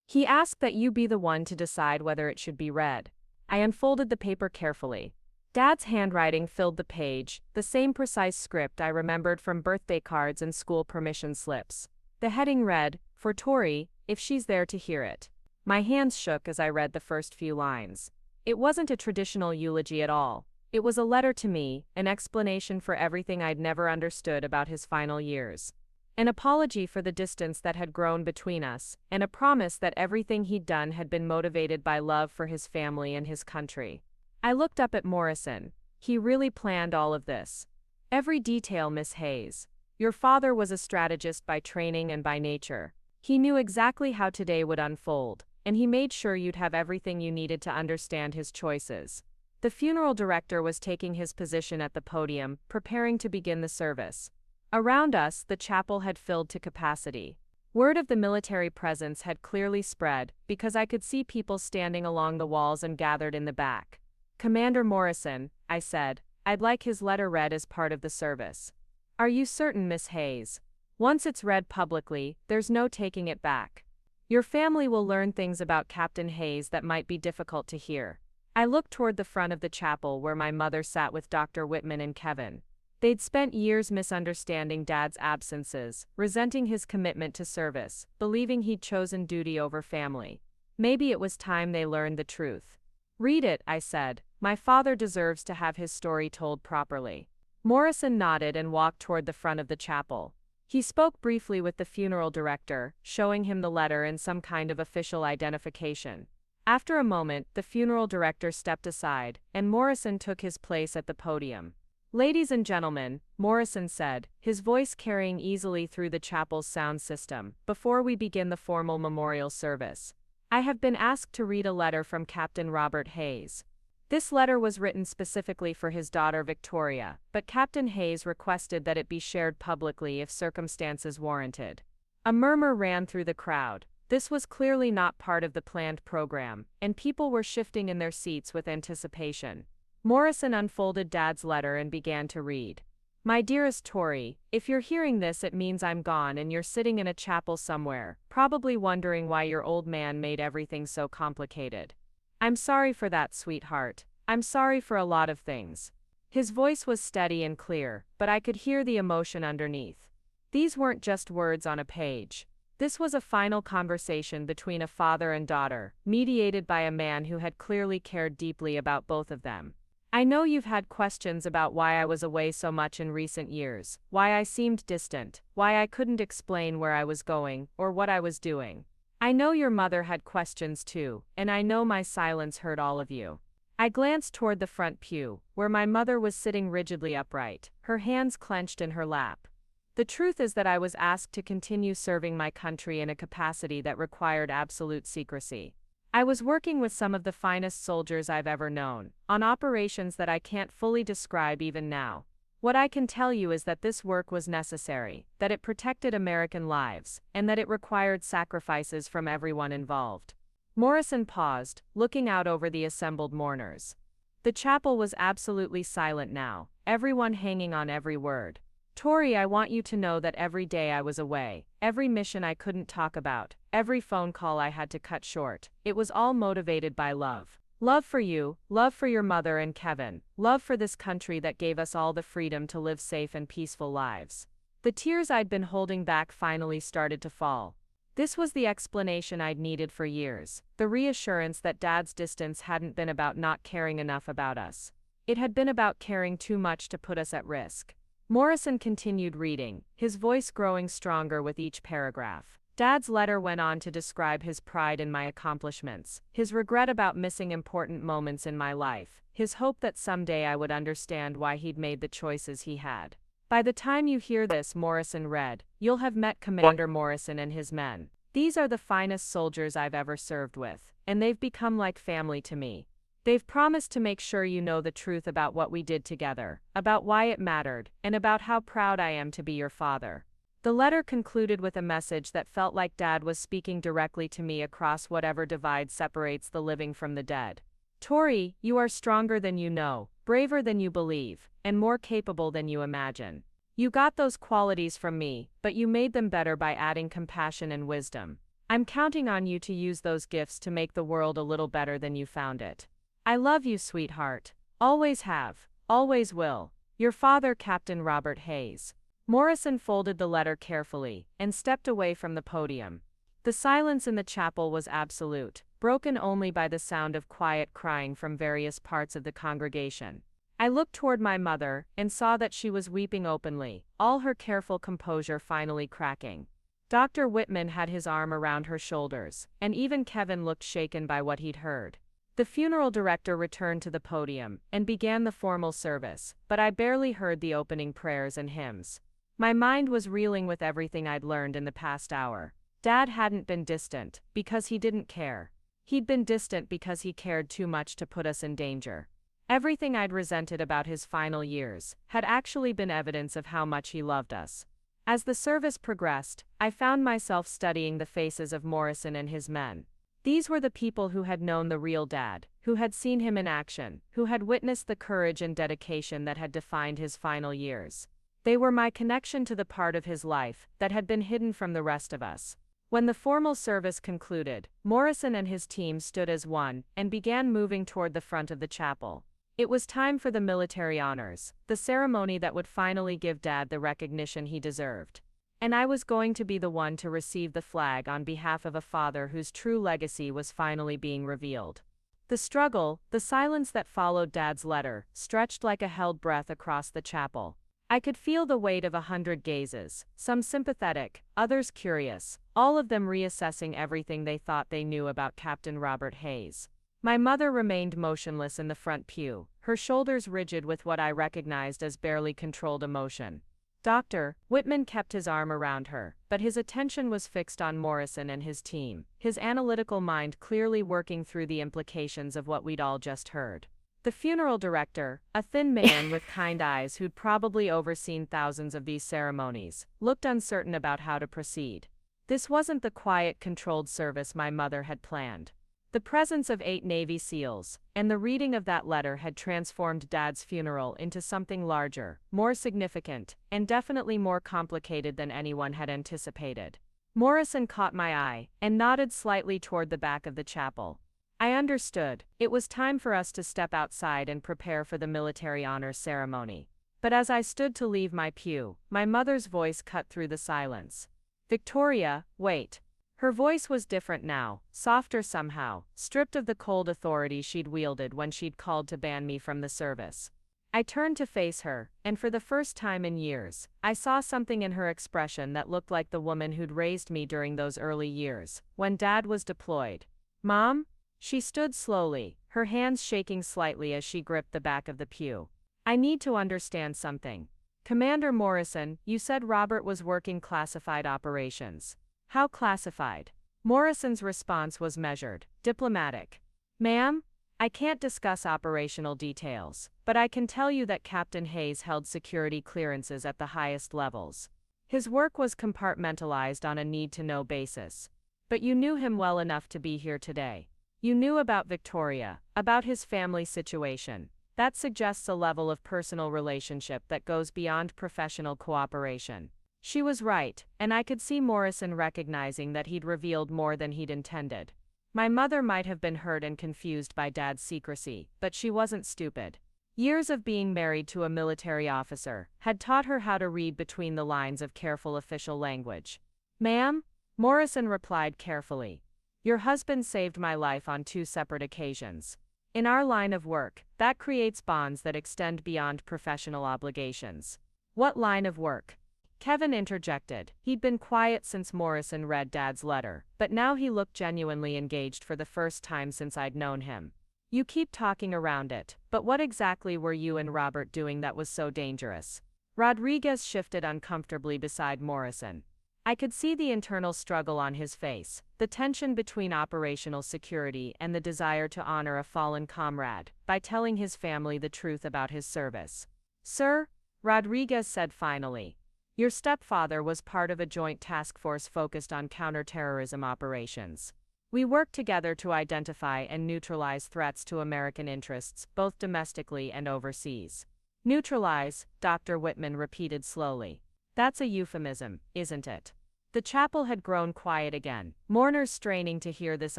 [SPEAKER 1] He asked that you be the one to decide whether it should be read. I unfolded the paper carefully. Dad's handwriting filled the page, the same precise script I remembered from birthday cards and school permission slips. The heading read, "For Tori, if she's there to hear it." My hands shook as I read the first few lines. It wasn't a traditional eulogy at all. It was a letter to me, an explanation for everything I'd never understood about his final years. An apology for the distance that had grown between us, and a promise that everything he'd done had been motivated by love for his family and his country. I looked up at Morrison. He really planned all of this. Every detail, Miss Hayes. Your father was a strategist by training and by nature. He knew exactly how today would unfold, and he made sure you'd have everything you needed to understand his choices. The funeral director was taking his position at the podium, preparing to begin the service. Around us, the chapel had filled to capacity. Word of the military presence had clearly spread, because I could see people standing along the walls and gathered in the back. Commander Morrison, I said, I'd like his letter read as part of the service. Are you certain, Miss Hayes? Once it's read publicly, there's no taking it back. Your family will learn things about Captain Hayes that might be difficult to hear. I looked toward the front of the chapel where my mother sat with Dr. Whitman and Kevin. They'd spent years misunderstanding Dad's absences, resenting his commitment to service, believing he'd chosen duty over family. Maybe it was time they learned the truth. Read it, I said. My father deserves to have his story told properly. Morrison nodded and walked toward the front of the chapel. He spoke briefly with the funeral director, showing him the letter and some kind of official identification. After a moment, the funeral director stepped aside, and Morrison took his place at the podium. Ladies and gentlemen, Morrison said, his voice carrying easily through the chapel's sound system, before we begin the formal memorial service. I have been asked to read a letter from Captain Robert Hayes. This letter was written specifically for his daughter Victoria, but Captain Hayes requested that it be shared publicly if circumstances warranted. A murmur ran through the crowd. This was clearly not part of the planned program, and people were shifting in their seats with anticipation. Morrison unfolded Dad's letter and began to read. My dearest Tori, if you're hearing this, it means I'm gone and you're sitting in a chapel somewhere, probably wondering why your old man made everything so complicated. I'm sorry for that, sweetheart. I'm sorry for a lot of things. His voice was steady and clear, but I could hear the emotion underneath. These weren't just words on a page. This was a final conversation between a father and daughter, mediated by a man who had clearly cared deeply about both of them. I know you've had questions about why I was away so much in recent years, why I seemed distant, why I couldn't explain where I was going, or what I was doing. I know your mother had questions too, and I know my silence hurt all of you. I glanced toward the front pew, where my mother was sitting rigidly upright, her hands clenched in her lap. The truth is that I was asked to continue serving my country in a capacity that required absolute secrecy. I was working with some of the finest soldiers I've ever known, on operations that I can't fully describe even now. What I can tell you is that this work was necessary, that it protected American lives, and that it required sacrifices from everyone involved. Morrison paused, looking out over the assembled mourners. The chapel was absolutely silent now, everyone hanging on every word. Tori, I want you to know that every day I was away, every mission I couldn't talk about, every phone call I had to cut short, it was all motivated by love. Love for you, love for your mother and Kevin, love for this country that gave us all the freedom to live safe and peaceful lives. The tears I'd been holding back finally started to fall. This was the explanation I'd needed for years, the reassurance that Dad's distance hadn't been about not caring enough about us. It had been about caring too much to put us at risk. Morrison continued reading, his voice growing stronger with each paragraph. Dad's letter went on to describe his pride in my accomplishments, his regret about missing important moments in my life, his hope that someday I would understand why he'd made the choices he had. By the time you hear this, Morrison read, you'll have met Commander Morrison and his men. These are the finest soldiers I've ever served with, and they've become like family to me. They've promised to make sure you know the truth about what we did together, about why it mattered, and about how proud I am to be your father. The letter concluded with a message that felt like Dad was speaking directly to me across whatever divide separates the living from the dead. Tori, you are stronger than you know, braver than you believe, and more capable than you imagine. You got those qualities from me, but you made them better by adding compassion and wisdom. I'm counting on you to use those gifts to make the world a little better than you found it. I love you, sweetheart. Always have, always will. Your father, Captain Robert Hayes. Morrison folded the letter carefully and stepped away from the podium. The silence in the chapel was absolute, broken only by the sound of quiet crying from various parts of the congregation. I looked toward my mother and saw that she was weeping openly, all her careful composure finally cracking. Dr. Whitman had his arm around her shoulders, and even Kevin looked shaken by what he'd heard. The funeral director returned to the podium and began the formal service, but I barely heard the opening prayers and hymns. My mind was reeling with everything I'd learned in the past hour. Dad hadn't been distant because he didn't care. He'd been distant because he cared too much to put us in danger. Everything I'd resented about his final years had actually been evidence of how much he loved us. As the service progressed, I found myself studying the faces of Morrison and his men. These were the people who had known the real Dad, who had seen him in action, who had witnessed the courage and dedication that had defined his final years. They were my connection to the part of his life that had been hidden from the rest of us. When the formal service concluded, Morrison and his team stood as one and began moving toward the front of the chapel. It was time for the military honors, the ceremony that would finally give Dad the recognition he deserved. And I was going to be the one to receive the flag on behalf of a father whose true legacy was finally being revealed. The struggle, the silence that followed Dad's letter, stretched like a held breath across the chapel. I could feel the weight of 100 gazes, some sympathetic, others curious, all of them reassessing everything they thought they knew about Captain Robert Hayes. My mother remained motionless in the front pew, her shoulders rigid with what I recognized as barely controlled emotion. Dr. Whitman kept his arm around her, but his attention was fixed on Morrison and his team, his analytical mind clearly working through the implications of what we'd all just heard. The funeral director, a thin man with kind eyes who'd probably overseen thousands of these ceremonies, looked uncertain about how to proceed. This wasn't the quiet, controlled service my mother had planned. The presence of 8 Navy SEALs, and the reading of that letter had transformed Dad's funeral into something larger, more significant, and definitely more complicated than anyone had anticipated. Morrison caught my eye, and nodded slightly toward the back of the chapel. I understood. It was time for us to step outside and prepare for the military honors ceremony. But as I stood to leave my pew, my mother's voice cut through the silence. Victoria, wait. Her voice was different now, softer somehow, stripped of the cold authority she'd wielded when she'd called to ban me from the service. I turned to face her, and for the first time in years, I saw something in her expression that looked like the woman who'd raised me during those early years, when Dad was deployed. Mom? She stood slowly, her hands shaking slightly as she gripped the back of the pew. I need to understand something. Commander Morrison, you said Robert was working classified operations. How classified? Morrison's response was measured, diplomatic. Ma'am, I can't discuss operational details, but I can tell you that Captain Hayes held security clearances at the highest levels. His work was compartmentalized on a need-to-know basis. But you knew him well enough to be here today. You knew about Victoria, about his family situation. That suggests a level of personal relationship that goes beyond professional cooperation. She was right, and I could see Morrison recognizing that he'd revealed more than he'd intended. My mother might have been hurt and confused by Dad's secrecy, but she wasn't stupid. Years of being married to a military officer had taught her how to read between the lines of careful official language. Ma'am? Morrison replied carefully. Your husband saved my life on 2 separate occasions. In our line of work, that creates bonds that extend beyond professional obligations. What line of work? Kevin interjected. He'd been quiet since Morrison read Dad's letter, but now he looked genuinely engaged for the first time since I'd known him. You keep talking around it, but what exactly were you and Robert doing that was so dangerous? Rodriguez shifted uncomfortably beside Morrison. I could see the internal struggle on his face, the tension between operational security and the desire to honor a fallen comrade by telling his family the truth about his service. Sir, Rodriguez said finally, your stepfather was part of a joint task force focused on counterterrorism operations. We worked together to identify and neutralize threats to American interests, both domestically and overseas. Neutralize, Dr. Whitman repeated slowly. That's a euphemism, isn't it? The chapel had grown quiet again, mourners straining to hear this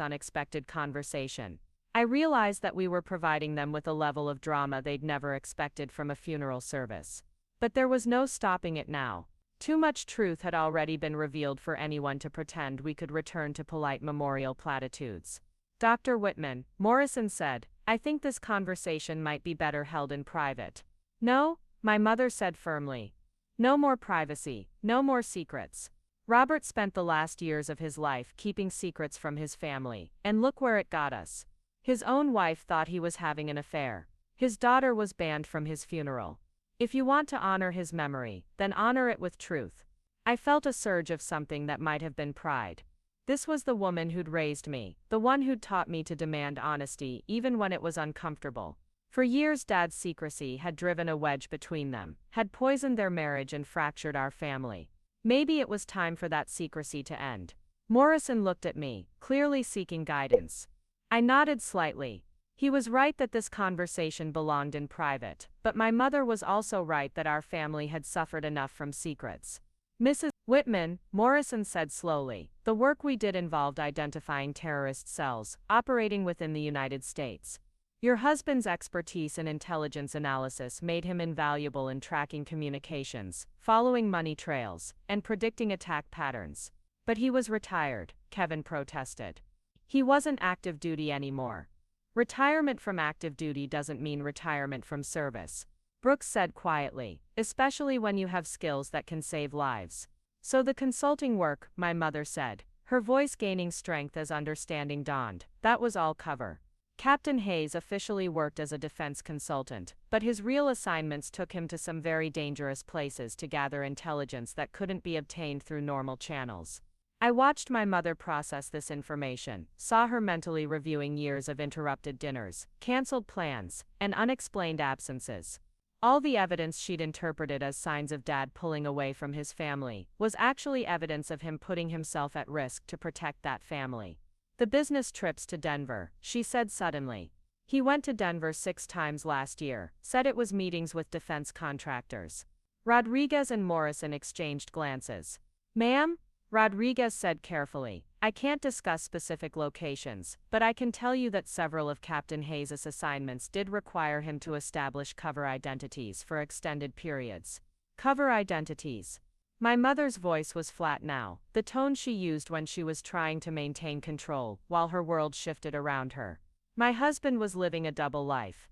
[SPEAKER 1] unexpected conversation. I realized that we were providing them with a level of drama they'd never expected from a funeral service. But there was no stopping it now. Too much truth had already been revealed for anyone to pretend we could return to polite memorial platitudes. Dr. Whitman, Morrison said, I think this conversation might be better held in private. No, my mother said firmly. No more privacy, no more secrets. Robert spent the last years of his life keeping secrets from his family, and look where it got us. His own wife thought he was having an affair. His daughter was banned from his funeral. If you want to honor his memory, then honor it with truth. I felt a surge of something that might have been pride. This was the woman who'd raised me, the one who'd taught me to demand honesty even when it was uncomfortable. For years Dad's secrecy had driven a wedge between them, had poisoned their marriage and fractured our family. Maybe it was time for that secrecy to end. Morrison looked at me, clearly seeking guidance. I nodded slightly. He was right that this conversation belonged in private, but my mother was also right that our family had suffered enough from secrets. Mrs. Whitman, Morrison said slowly, the work we did involved identifying terrorist cells operating within the United States. Your husband's expertise in intelligence analysis made him invaluable in tracking communications, following money trails, and predicting attack patterns. But he was retired, Kevin protested. He wasn't active duty anymore. Retirement from active duty doesn't mean retirement from service, Brooks said quietly, especially when you have skills that can save lives. So the consulting work, my mother said, her voice gaining strength as understanding dawned, that was all cover. Captain Hayes officially worked as a defense consultant, but his real assignments took him to some very dangerous places to gather intelligence that couldn't be obtained through normal channels. I watched my mother process this information, saw her mentally reviewing years of interrupted dinners, canceled plans, and unexplained absences. All the evidence she'd interpreted as signs of Dad pulling away from his family was actually evidence of him putting himself at risk to protect that family. The business trips to Denver, she said suddenly. He went to Denver 6 times last year, said it was meetings with defense contractors. Rodriguez and Morrison exchanged glances. Ma'am? Rodriguez said carefully, I can't discuss specific locations, but I can tell you that several of Captain Hayes' assignments did require him to establish cover identities for extended periods. Cover identities. My mother's voice was flat now, the tone she used when she was trying to maintain control while her world shifted around her. My husband was living a double life.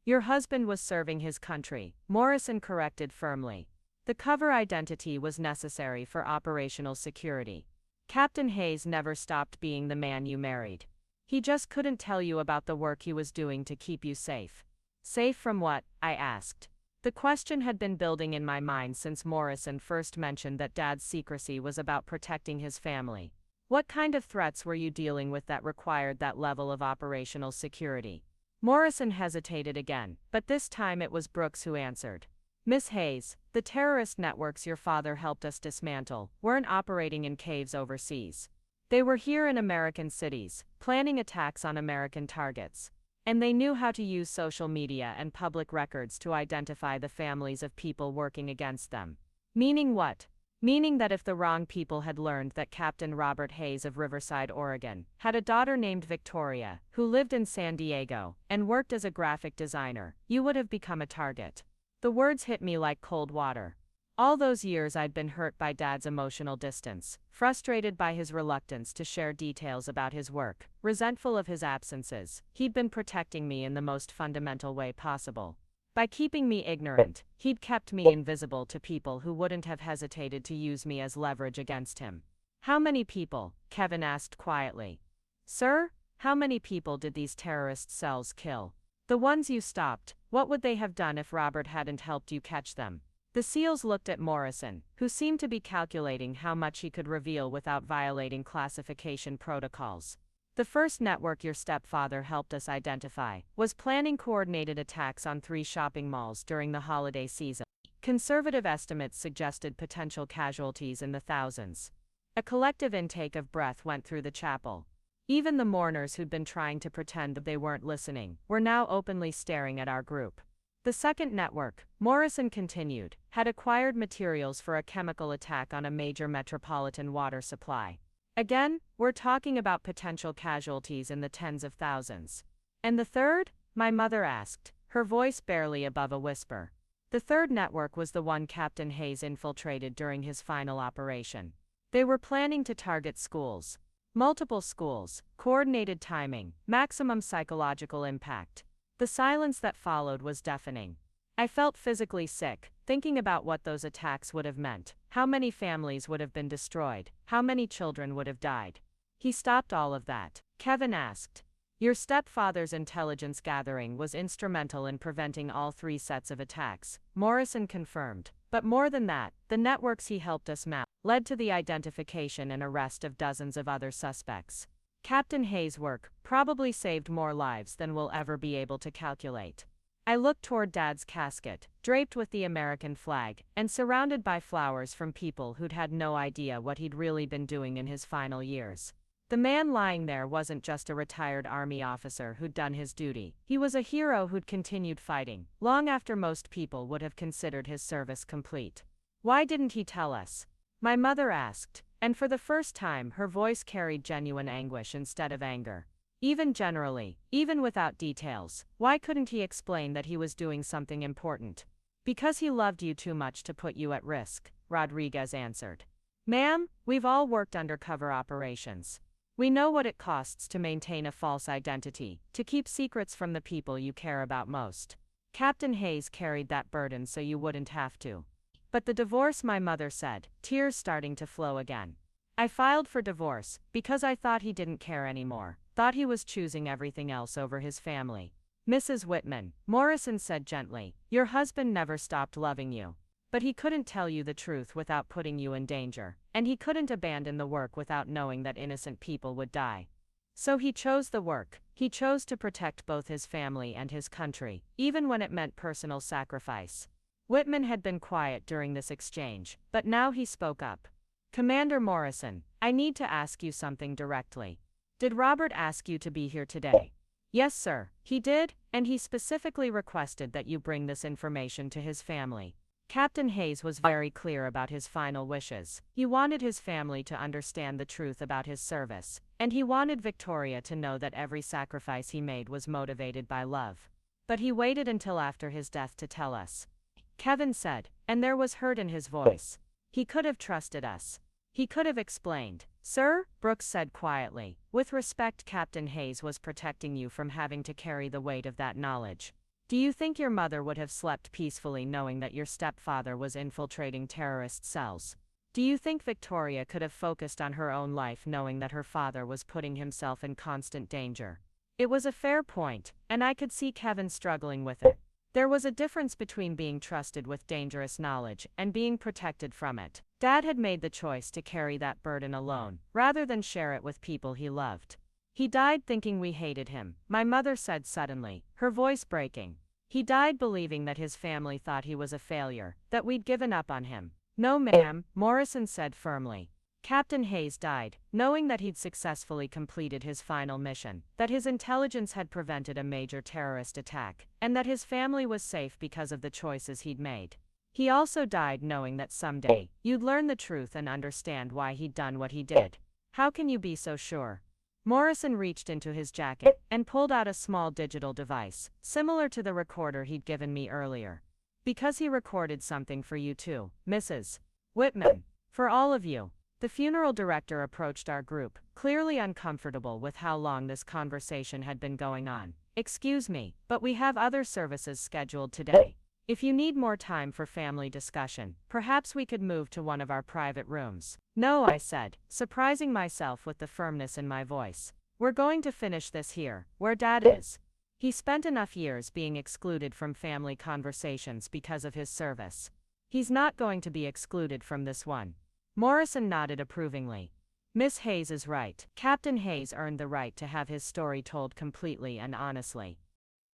[SPEAKER 1] Your husband was serving his country, Morrison corrected firmly. The cover identity was necessary for operational security. Captain Hayes never stopped being the man you married. He just couldn't tell you about the work he was doing to keep you safe. Safe from what? I asked. The question had been building in my mind since Morrison first mentioned that Dad's secrecy was about protecting his family. What kind of threats were you dealing with that required that level of operational security? Morrison hesitated again, but this time it was Brooks who answered. Miss Hayes, the terrorist networks your father helped us dismantle weren't operating in caves overseas. They were here in American cities, planning attacks on American targets. And they knew how to use social media and public records to identify the families of people working against them. Meaning what? Meaning that if the wrong people had learned that Captain Robert Hayes of Riverside, Oregon, had a daughter named Victoria, who lived in San Diego, and worked as a graphic designer, you would have become a target. The words hit me like cold water. All those years I'd been hurt by Dad's emotional distance, frustrated by his reluctance to share details about his work, resentful of his absences. He'd been protecting me in the most fundamental way possible.
[SPEAKER 3] By keeping me ignorant, he'd kept me invisible to people who wouldn't have hesitated to use me as leverage against him. How many people? Kevin asked quietly. Sir, how many people did these terrorist cells kill? The ones you stopped, what would they have done if Robert hadn't helped you catch them? The SEALs looked at Morrison, who seemed to be calculating how much he could reveal without violating classification protocols. The first network your stepfather helped us identify was planning coordinated attacks on 3 shopping malls during the holiday season. Conservative estimates suggested potential casualties in the thousands. A collective intake of breath went through the chapel. Even the mourners who'd been trying to pretend that they weren't listening were now openly staring at our group. The second network, Morrison continued, had acquired materials for a chemical attack on a major metropolitan water supply. Again, we're talking about potential casualties in the tens of thousands. And the third? My mother asked, her voice barely above a whisper. The third network was the one Captain Hayes infiltrated during his final operation. They were planning to target schools. Multiple schools, coordinated timing, maximum psychological impact. The silence that followed was deafening. I felt physically sick, thinking about what those attacks would have meant, how many families would have been destroyed, how many children would have died. He stopped all of that. Kevin asked. Your stepfather's intelligence gathering was instrumental in preventing all 3 sets of attacks, Morrison confirmed. But more than that, the networks he helped us map led to the identification and arrest of dozens of other suspects. Captain Hayes' work probably saved more lives than we'll ever be able to calculate. I looked toward Dad's casket, draped with the American flag, and surrounded by flowers from people who'd had no idea what he'd really been doing in his final years. The man lying there wasn't just a retired Army officer who'd done his duty. He was a hero who'd continued fighting, long after most people would have considered his service complete. Why didn't he tell us? My mother asked, and for the first time her voice carried genuine anguish instead of anger. Even generally, even without details, why couldn't he explain that he was doing something important? Because he loved you too much to put you at risk, Rodriguez answered. Ma'am, we've all worked undercover operations. We know what it costs to maintain a false identity, to keep secrets from the people you care about most. Captain Hayes carried that burden so you wouldn't have to. But the divorce, my mother said, tears starting to flow again. I filed for divorce because I thought he didn't care anymore, thought he was choosing everything else over his family. Mrs. Whitman, Morrison said gently, your husband never stopped loving you. But he couldn't tell you the truth without putting you in danger, and he couldn't abandon the work without knowing that innocent people would die. So he chose the work. He chose to protect both his family and his country, even when it meant personal sacrifice. Whitman had been quiet during this exchange, but now he spoke up. Commander Morrison, I need to ask you something directly. Did Robert ask you to be here today? Yes, sir, he did, and he specifically requested that you bring this information to his family. Captain Hayes was very clear about his final wishes. He wanted his family to understand the truth about his service, and he wanted Victoria to know that every sacrifice he made was motivated by love. But he waited until after his death to tell us. Kevin said, and there was hurt in his voice. He could have trusted us. He could have explained. Sir, Brooks said quietly, with respect, Captain Hayes was protecting you from having to carry the weight of that knowledge. Do you think your mother would have slept peacefully knowing that your stepfather was infiltrating terrorist cells? Do you think Victoria could have focused on her own life knowing that her father was putting himself in constant danger? It was a fair point, and I could see Kevin struggling with it. There was a difference between being trusted with dangerous knowledge and being protected from it. Dad had made the choice to carry that burden alone, rather than share it with people he loved. He died thinking we hated him, my mother said suddenly, her voice breaking. He died believing that his family thought he was a failure, that we'd given up on him. No, ma'am, Morrison said firmly. Captain Hayes died, knowing that he'd successfully completed his final mission, that his intelligence had prevented a major terrorist attack, and that his family was safe because of the choices he'd made. He also died knowing that someday, you'd learn the truth and understand why he'd done what he did. How can you be so sure? Morrison reached into his jacket and pulled out a small digital device, similar to the recorder he'd given me earlier. Because he recorded something for you too, Mrs. Whitman. For all of you. The funeral director approached our group, clearly uncomfortable with how long this conversation had been going on. "Excuse me, but we have other services scheduled today. If you need more time for family discussion, perhaps we could move to one of our private rooms." "No," I said, surprising myself with the firmness in my voice. "We're going to finish this here, where Dad is." He spent enough years being excluded from family conversations because of his service. He's not going to be excluded from this one. Morrison nodded approvingly. Miss Hayes is right. Captain Hayes earned the right to have his story told completely and honestly.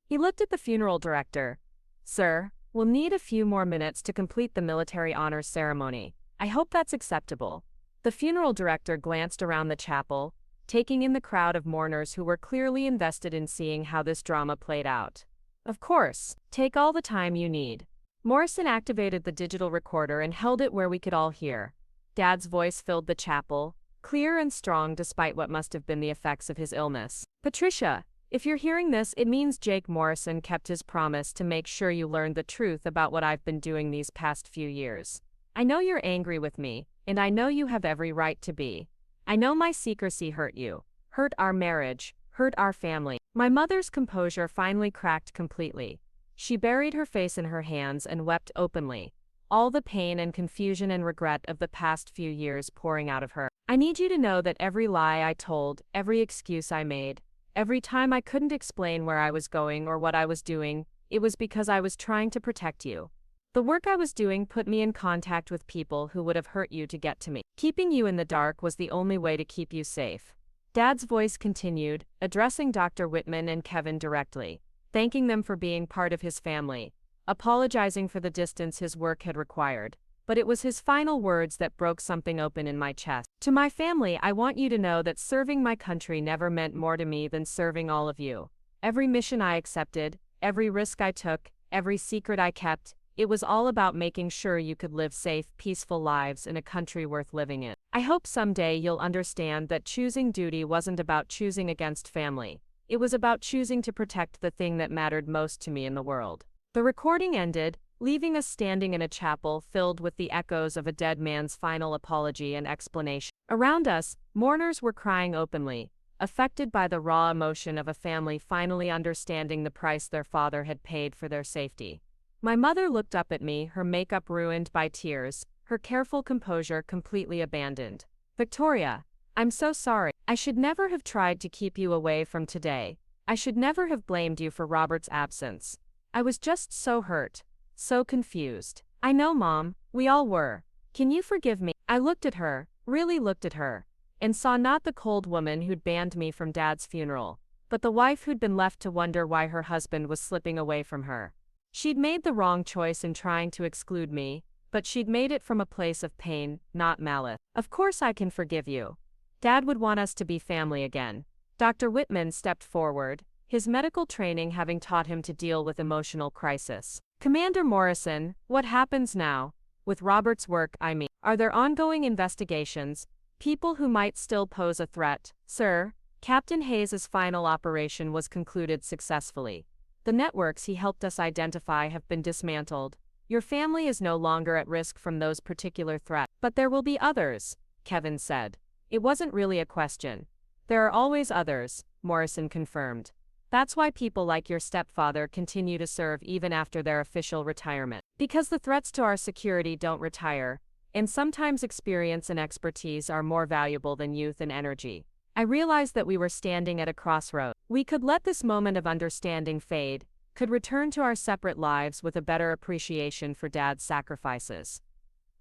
[SPEAKER 1] He looked at the funeral director. "Sir, we'll need a few more minutes to complete the military honors ceremony. I hope that's acceptable." The funeral director glanced around the chapel, taking in the crowd of mourners who were clearly invested in seeing how this drama played out. "Of course, take all the time you need." Morrison activated the digital recorder and held it where we could all hear. Dad's voice filled the chapel, clear and strong despite what must have been the effects of his illness. "Patricia, if you're hearing this, it means Jake Morrison kept his promise to make sure you learned the truth about what I've been doing these past few years. I know you're angry with me, and I know you have every right to be. I know my secrecy hurt you, hurt our marriage, hurt our family." My mother's composure finally cracked completely. She buried her face in her hands and wept openly, all the pain and confusion and regret of the past few years pouring out of her. "I need you to know that every lie I told, every excuse I made, every time I couldn't explain where I was going or what I was doing, it was because I was trying to protect you. The work I was doing put me in contact with people who would have hurt you to get to me. Keeping you in the dark was the only way to keep you safe." Dad's voice continued, addressing Dr. Whitman and Kevin directly, thanking them for being part of his family, apologizing for the distance his work had required. But it was his final words that broke something open in my chest. "To my family, I want you to know that serving my country never meant more to me than serving all of you. Every mission I accepted, every risk I took, every secret I kept, it was all about making sure you could live safe, peaceful lives in a country worth living in. I hope someday you'll understand that choosing duty wasn't about choosing against family. It was about choosing to protect the thing that mattered most to me in the world." The recording ended, leaving us standing in a chapel filled with the echoes of a dead man's final apology and explanation. Around us, mourners were crying openly, affected by the raw emotion of a family finally understanding the price their father had paid for their safety. My mother looked up at me, her makeup ruined by tears, her careful composure completely abandoned. "Victoria, I'm so sorry. I should never have tried to keep you away from today. I should never have blamed you for Robert's absence. I was just so hurt, so confused. I know, Mom, we all were. Can you forgive me?" I looked at her, really looked at her, and saw not the cold woman who'd banned me from Dad's funeral, but the wife who'd been left to wonder why her husband was slipping away from her. She'd made the wrong choice in trying to exclude me, but she'd made it from a place of pain, not malice. "Of course I can forgive you. Dad would want us to be family again." Dr. Whitman stepped forward, his medical training having taught him to deal with emotional crisis. "Commander Morrison, what happens now? With Robert's work, I mean. Are there ongoing investigations? People who might still pose a threat?" "Sir, Captain Hayes's final operation was concluded successfully. The networks he helped us identify have been dismantled. Your family is no longer at risk from those particular threats. But there will be others," Kevin said. It wasn't really a question. "There are always others," Morrison confirmed. "That's why people like your stepfather continue to serve even after their official retirement. Because the threats to our security don't retire, and sometimes experience and expertise are more valuable than youth and energy." I realized that we were standing at a crossroad. We could let this moment of understanding fade, could return to our separate lives with a better appreciation for Dad's sacrifices.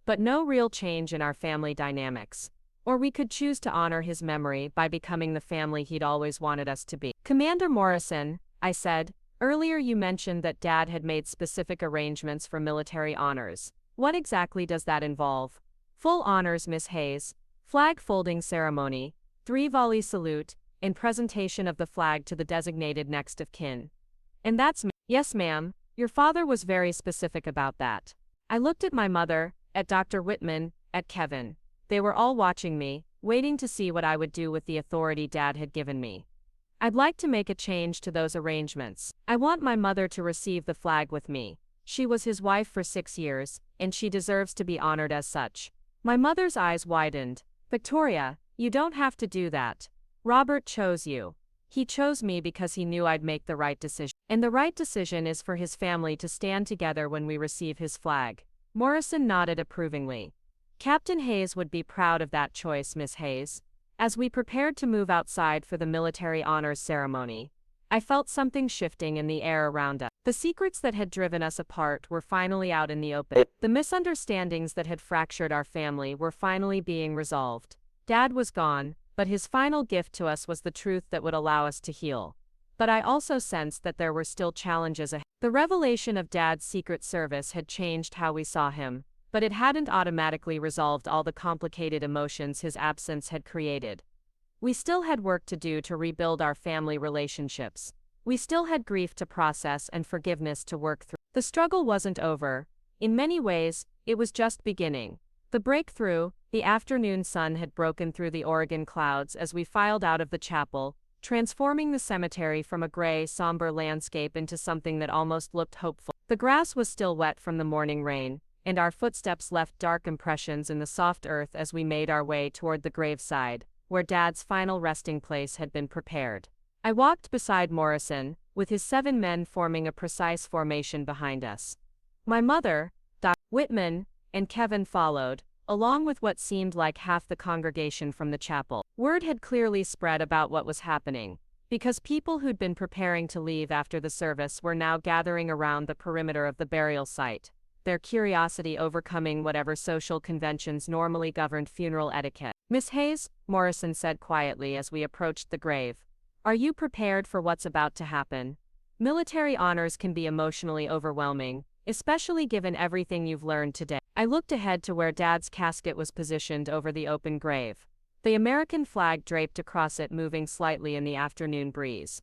[SPEAKER 1] But no real change in our family dynamics. Or we could choose to honor his memory by becoming the family he'd always wanted us to be. "Commander Morrison," I said, "earlier you mentioned that Dad had made specific arrangements for military honors. What exactly does that involve?" "Full honors, Miss Hayes. Flag folding ceremony, 3-volley salute, and presentation of the flag to the designated next of kin." "And that's me." "Yes, ma'am. Your father was very specific about that." I looked at my mother, at Dr. Whitman, at Kevin. They were all watching me, waiting to see what I would do with the authority Dad had given me. "I'd like to make a change to those arrangements. I want my mother to receive the flag with me. She was his wife for 6 years, and she deserves to be honored as such." My mother's eyes widened. "Victoria, you don't have to do that. Robert chose you. He chose me because he knew I'd make the right decision. And the right decision is for his family to stand together when we receive his flag. Morrison nodded approvingly. Captain Hayes would be proud of that choice, Miss Hayes. As we prepared to move outside for the military honors ceremony, I felt something shifting in the air around us. The secrets that had driven us apart were finally out in the open. The misunderstandings that had fractured our family were finally being resolved. Dad was gone, but his final gift to us was the truth that would allow us to heal. But I also sensed that there were still challenges ahead. The revelation of Dad's Secret Service had changed how we saw him, but it hadn't automatically resolved all the complicated emotions his absence had created. We still had work to do to rebuild our family relationships. We still had grief to process and forgiveness to work through. The struggle wasn't over. In many ways, it was just beginning. The breakthrough, the afternoon sun had broken through the Oregon clouds as we filed out of the chapel, transforming the cemetery from a gray, somber landscape into something that almost looked hopeful. The grass was still wet from the morning rain, and our footsteps left dark impressions in the soft earth as we made our way toward the graveside, where Dad's final resting place had been prepared. I walked beside Morrison, with his 7 men forming a precise formation behind us. My mother, Dr. Whitman, and Kevin followed, along with what seemed like half the congregation from the chapel. Word had clearly spread about what was happening, because people who'd been preparing to leave after the service were now gathering around the perimeter of the burial site, their curiosity overcoming whatever social conventions normally governed funeral etiquette. Miss Hayes, Morrison said quietly as we approached the grave, are you prepared for what's about to happen? Military honors can be emotionally overwhelming, especially given everything you've learned today. I looked ahead to where Dad's casket was positioned over the open grave, the American flag draped across it moving slightly in the afternoon breeze.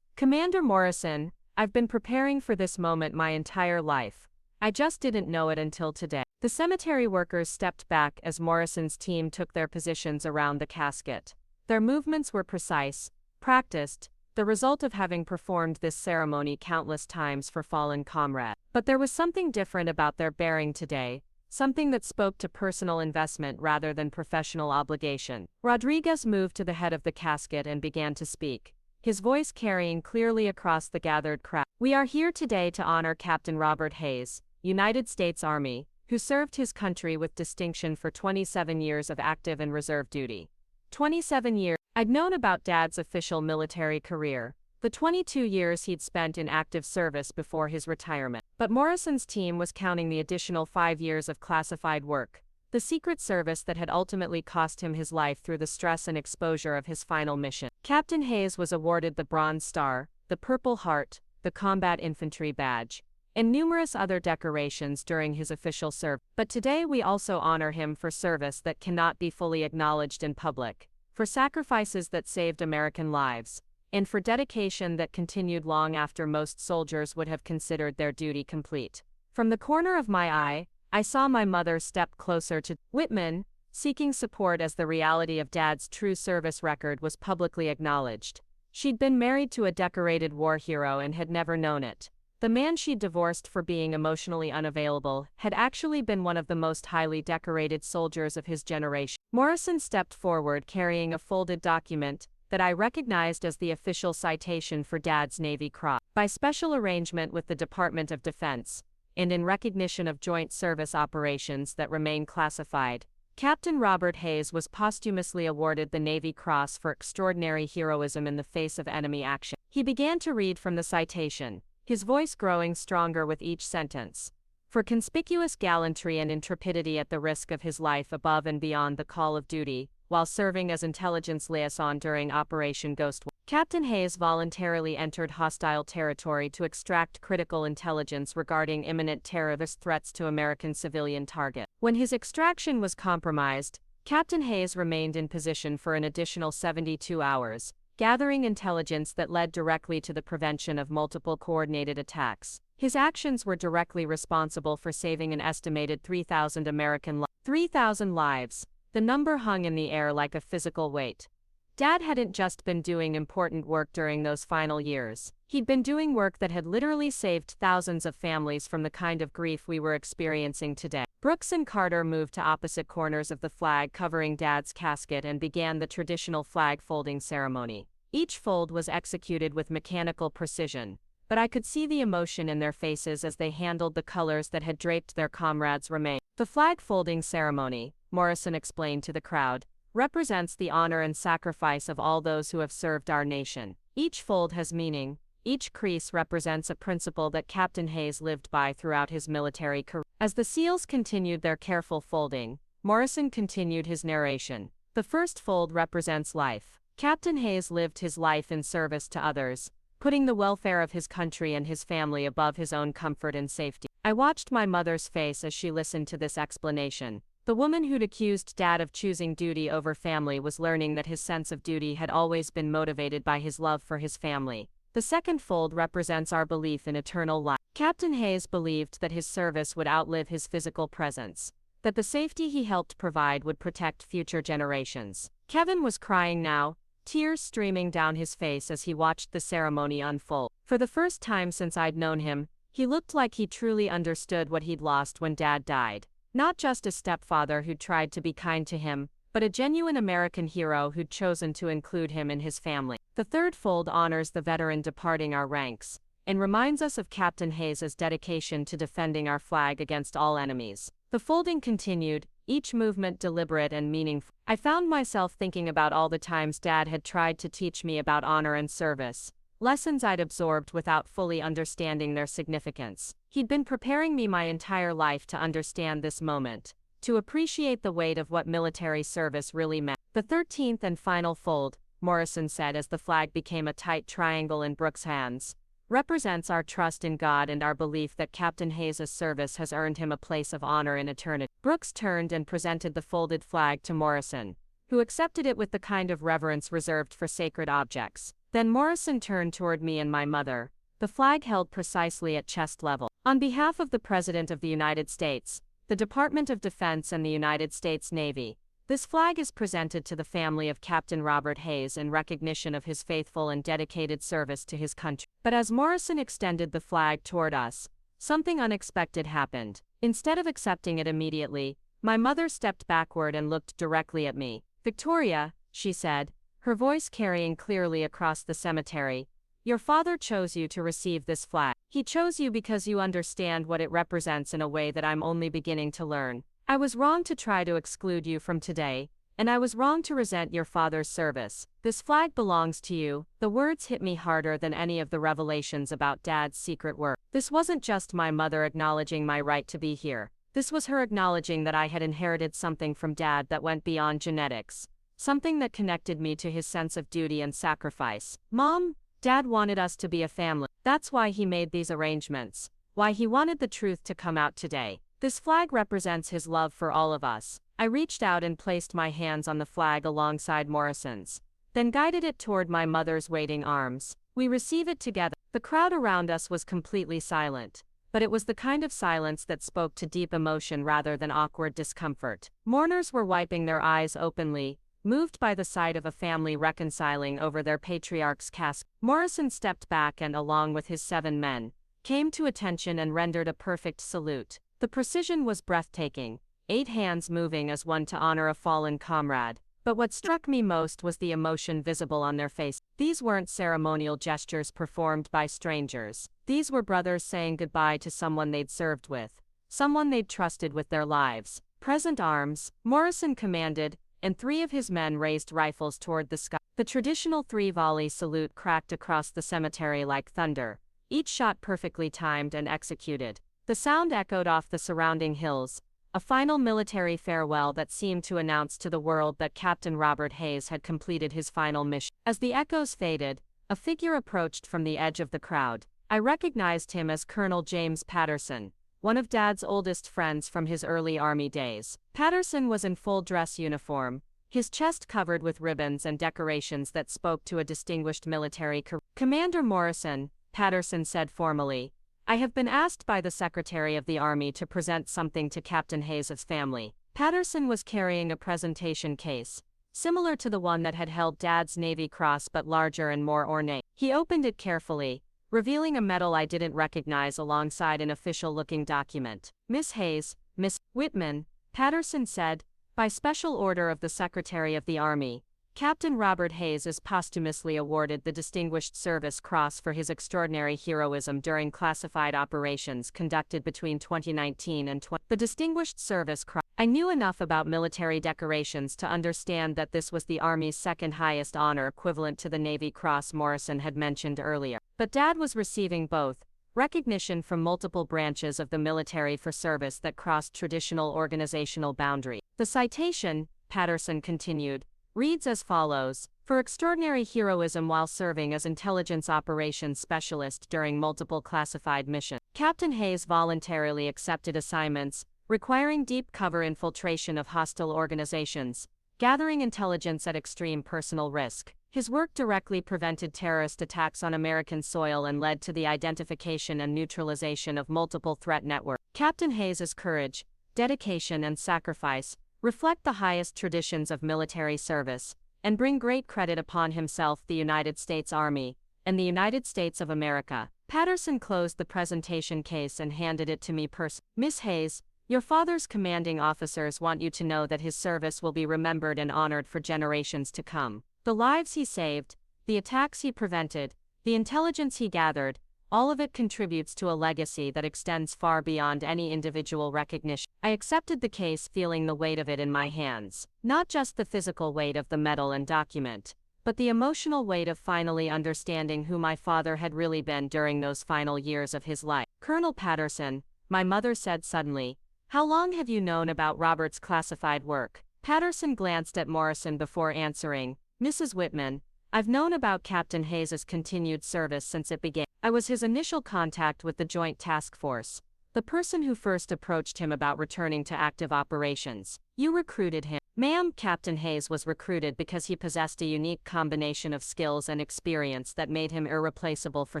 [SPEAKER 1] Commander Morrison, I've been preparing for this moment my entire life. I just didn't know it until today. The cemetery workers stepped back as Morrison's team took their positions around the casket. Their movements were precise, practiced, the result of having performed this ceremony countless times for fallen comrades. But there was something different about their bearing today, something that spoke to personal investment rather than professional obligation. Rodriguez moved to the head of the casket and began to speak, his voice carrying clearly across the gathered crowd. We are here today to honor Captain Robert Hayes, United States Army, who served his country with distinction for 27 years of active and reserve duty. 27 years. I'd known about Dad's official military career, the 22 years he'd spent in active service before his retirement. But Morrison's team was counting the additional 5 years of classified work, the Secret Service that had ultimately cost him his life through the stress and exposure of his final mission. Captain Hayes was awarded the Bronze Star, the Purple Heart, the Combat Infantry Badge, and numerous other decorations during his official service. But today we also honor him for service that cannot be fully acknowledged in public, for sacrifices that saved American lives, and for dedication that continued long after most soldiers would have considered their duty complete. From the corner of my eye, I saw my mother step closer to Whitman, seeking support as the reality of Dad's true service record was publicly acknowledged. She'd been married to a decorated war hero and had never known it. The man she'd divorced for being emotionally unavailable had actually been one of the most highly decorated soldiers of his generation. Morrison stepped forward carrying a folded document that I recognized as the official citation for Dad's Navy Cross. By special arrangement with the Department of Defense, and in recognition of joint service operations that remain classified, Captain Robert Hayes was posthumously awarded the Navy Cross for extraordinary heroism in the face of enemy action. He began to read from the citation, his voice growing stronger with each sentence. For conspicuous gallantry and intrepidity at the risk of his life above and beyond the call of duty, while serving as intelligence liaison during Operation Ghost, Captain Hayes voluntarily entered hostile territory to extract critical intelligence regarding imminent terrorist threats to American civilian targets. When his extraction was compromised, Captain Hayes remained in position for an additional 72 hours, gathering intelligence that led directly to the prevention of multiple coordinated attacks. His actions were directly responsible for saving an estimated 3,000 American lives. 3,000 lives. The number hung in the air like a physical weight. Dad hadn't just been doing important work during those final years. He'd been doing work that had literally saved thousands of families from the kind of grief we were experiencing today. Brooks and Carter moved to opposite corners of the flag covering Dad's casket and began the traditional flag folding ceremony. Each fold was executed with mechanical precision, but I could see the emotion in their faces as they handled the colors that had draped their comrades' remains. The flag folding ceremony, Morrison explained to the crowd, represents the honor and sacrifice of all those who have served our nation. Each fold has meaning. Each crease represents a principle that Captain Hayes lived by throughout his military career. As the SEALs continued their careful folding, Morrison continued his narration. The first fold represents life. Captain Hayes lived his life in service to others, putting the welfare of his country and his family above his own comfort and safety. I watched my mother's face as she listened to this explanation. The woman who'd accused Dad of choosing duty over family was learning that his sense of duty had always been motivated by his love for his family. The second fold represents our belief in eternal life. Captain Hayes believed that his service would outlive his physical presence, that the safety he helped provide would protect future generations. Kevin was crying now, tears streaming down his face as he watched the ceremony unfold. For the first time since I'd known him, he looked like he truly understood what he'd lost when Dad died. Not just a stepfather who'd tried to be kind to him, but a genuine American hero who'd chosen to include him in his family. The third fold honors the veteran departing our ranks, and reminds us of Captain Hayes' dedication to defending our flag against all enemies. The folding continued, each movement deliberate and meaningful. I found myself thinking about all the times Dad had tried to teach me about honor and service, lessons I'd absorbed without fully understanding their significance. He'd been preparing me my entire life to understand this moment, to appreciate the weight of what military service really meant. The 13th and final fold, Morrison said as the flag became a tight triangle in Brooks' hands, represents our trust in God and our belief that Captain Hayes' service has earned him a place of honor in eternity. Brooks turned and presented the folded flag to Morrison, who accepted it with the kind of reverence reserved for sacred objects. Then Morrison turned toward me and my mother, the flag held precisely at chest level. On behalf of the President of the United States, the Department of Defense and the United States Navy, this flag is presented to the family of Captain Robert Hayes in recognition of his faithful and dedicated service to his country. But as Morrison extended the flag toward us, something unexpected happened. Instead of accepting it immediately, my mother stepped backward and looked directly at me. "Victoria," she said, her voice carrying clearly across the cemetery, "your father chose you to receive this flag. He chose you because you understand what it represents in a way that I'm only beginning to learn. I was wrong to try to exclude you from today, and I was wrong to resent your father's service. This flag belongs to you." The words hit me harder than any of the revelations about Dad's secret work. This wasn't just my mother acknowledging my right to be here. This was her acknowledging that I had inherited something from Dad that went beyond genetics, something that connected me to his sense of duty and sacrifice. "Mom, Dad wanted us to be a family. That's why he made these arrangements, why he wanted the truth to come out today. This flag represents his love for all of us." I reached out and placed my hands on the flag alongside Morrison's, then guided it toward my mother's waiting arms. "We receive it together." The crowd around us was completely silent, but it was the kind of silence that spoke to deep emotion rather than awkward discomfort. Mourners were wiping their eyes openly, moved by the sight of a family reconciling over their patriarch's casket. Morrison stepped back and, along with his 7 men, came to attention and rendered a perfect salute. The precision was breathtaking, 8 hands moving as one to honor a fallen comrade. But what struck me most was the emotion visible on their face. These weren't ceremonial gestures performed by strangers. These were brothers saying goodbye to someone they'd served with, someone they'd trusted with their lives. "Present arms," Morrison commanded, and 3 of his men raised rifles toward the sky. The traditional 3-volley salute cracked across the cemetery like thunder, each shot perfectly timed and executed. The sound echoed off the surrounding hills, a final military farewell that seemed to announce to the world that Captain Robert Hayes had completed his final mission. As the echoes faded, a figure approached from the edge of the crowd. I recognized him as Colonel James Patterson, one of Dad's oldest friends from his early Army days. Patterson was in full dress uniform, his chest covered with ribbons and decorations that spoke to a distinguished military career. "Commander Morrison," Patterson said formally, "I have been asked by the Secretary of the Army to present something to Captain Hayes' family." Patterson was carrying a presentation case, similar to the one that had held Dad's Navy Cross but larger and more ornate. He opened it carefully, revealing a medal I didn't recognize alongside an official-looking document. "Miss Hayes, Miss Whitman," Patterson said, "by special order of the Secretary of the Army,
[SPEAKER 3] Captain Robert Hayes is posthumously awarded the Distinguished Service Cross for his extraordinary heroism during classified operations conducted between 2019 and 20. The Distinguished Service Cross. I knew enough about military decorations to understand that this was the Army's second highest honor, equivalent to the Navy Cross Morrison had mentioned earlier. But Dad was receiving both recognition from multiple branches of the military for service that crossed traditional organizational boundaries. The citation, Patterson continued, reads as follows: for extraordinary heroism while serving as intelligence operations specialist during multiple classified missions. Captain Hayes voluntarily accepted assignments requiring deep cover infiltration of hostile organizations, gathering intelligence at extreme personal risk. His work directly prevented terrorist attacks on American soil and led to the identification and neutralization of multiple threat networks. Captain Hayes's courage, dedication, and sacrifice reflect the highest traditions of military service, and bring great credit upon himself, the United States Army, and the United States of America. Patterson closed the presentation case and handed it to me personally. Miss Hayes, your father's commanding officers want you to know that his service will be remembered and honored for generations to come. The lives he saved, the attacks he prevented, the intelligence he gathered, all of it contributes to a legacy that extends far beyond any individual recognition. I accepted the case, feeling the weight of it in my hands. Not just the physical weight of the medal and document, but the emotional weight of finally understanding who my father had really been during those final years of his life. Colonel Patterson, my mother said suddenly, how long have you known about Robert's classified work? Patterson glanced at Morrison before answering, Mrs. Whitman, I've known about Captain Hayes's continued service since it began. I was his initial contact with the Joint Task Force, the person who first approached him about returning to active operations. You recruited him. Ma'am, Captain Hayes was recruited because he possessed a unique combination of skills and experience that made him irreplaceable for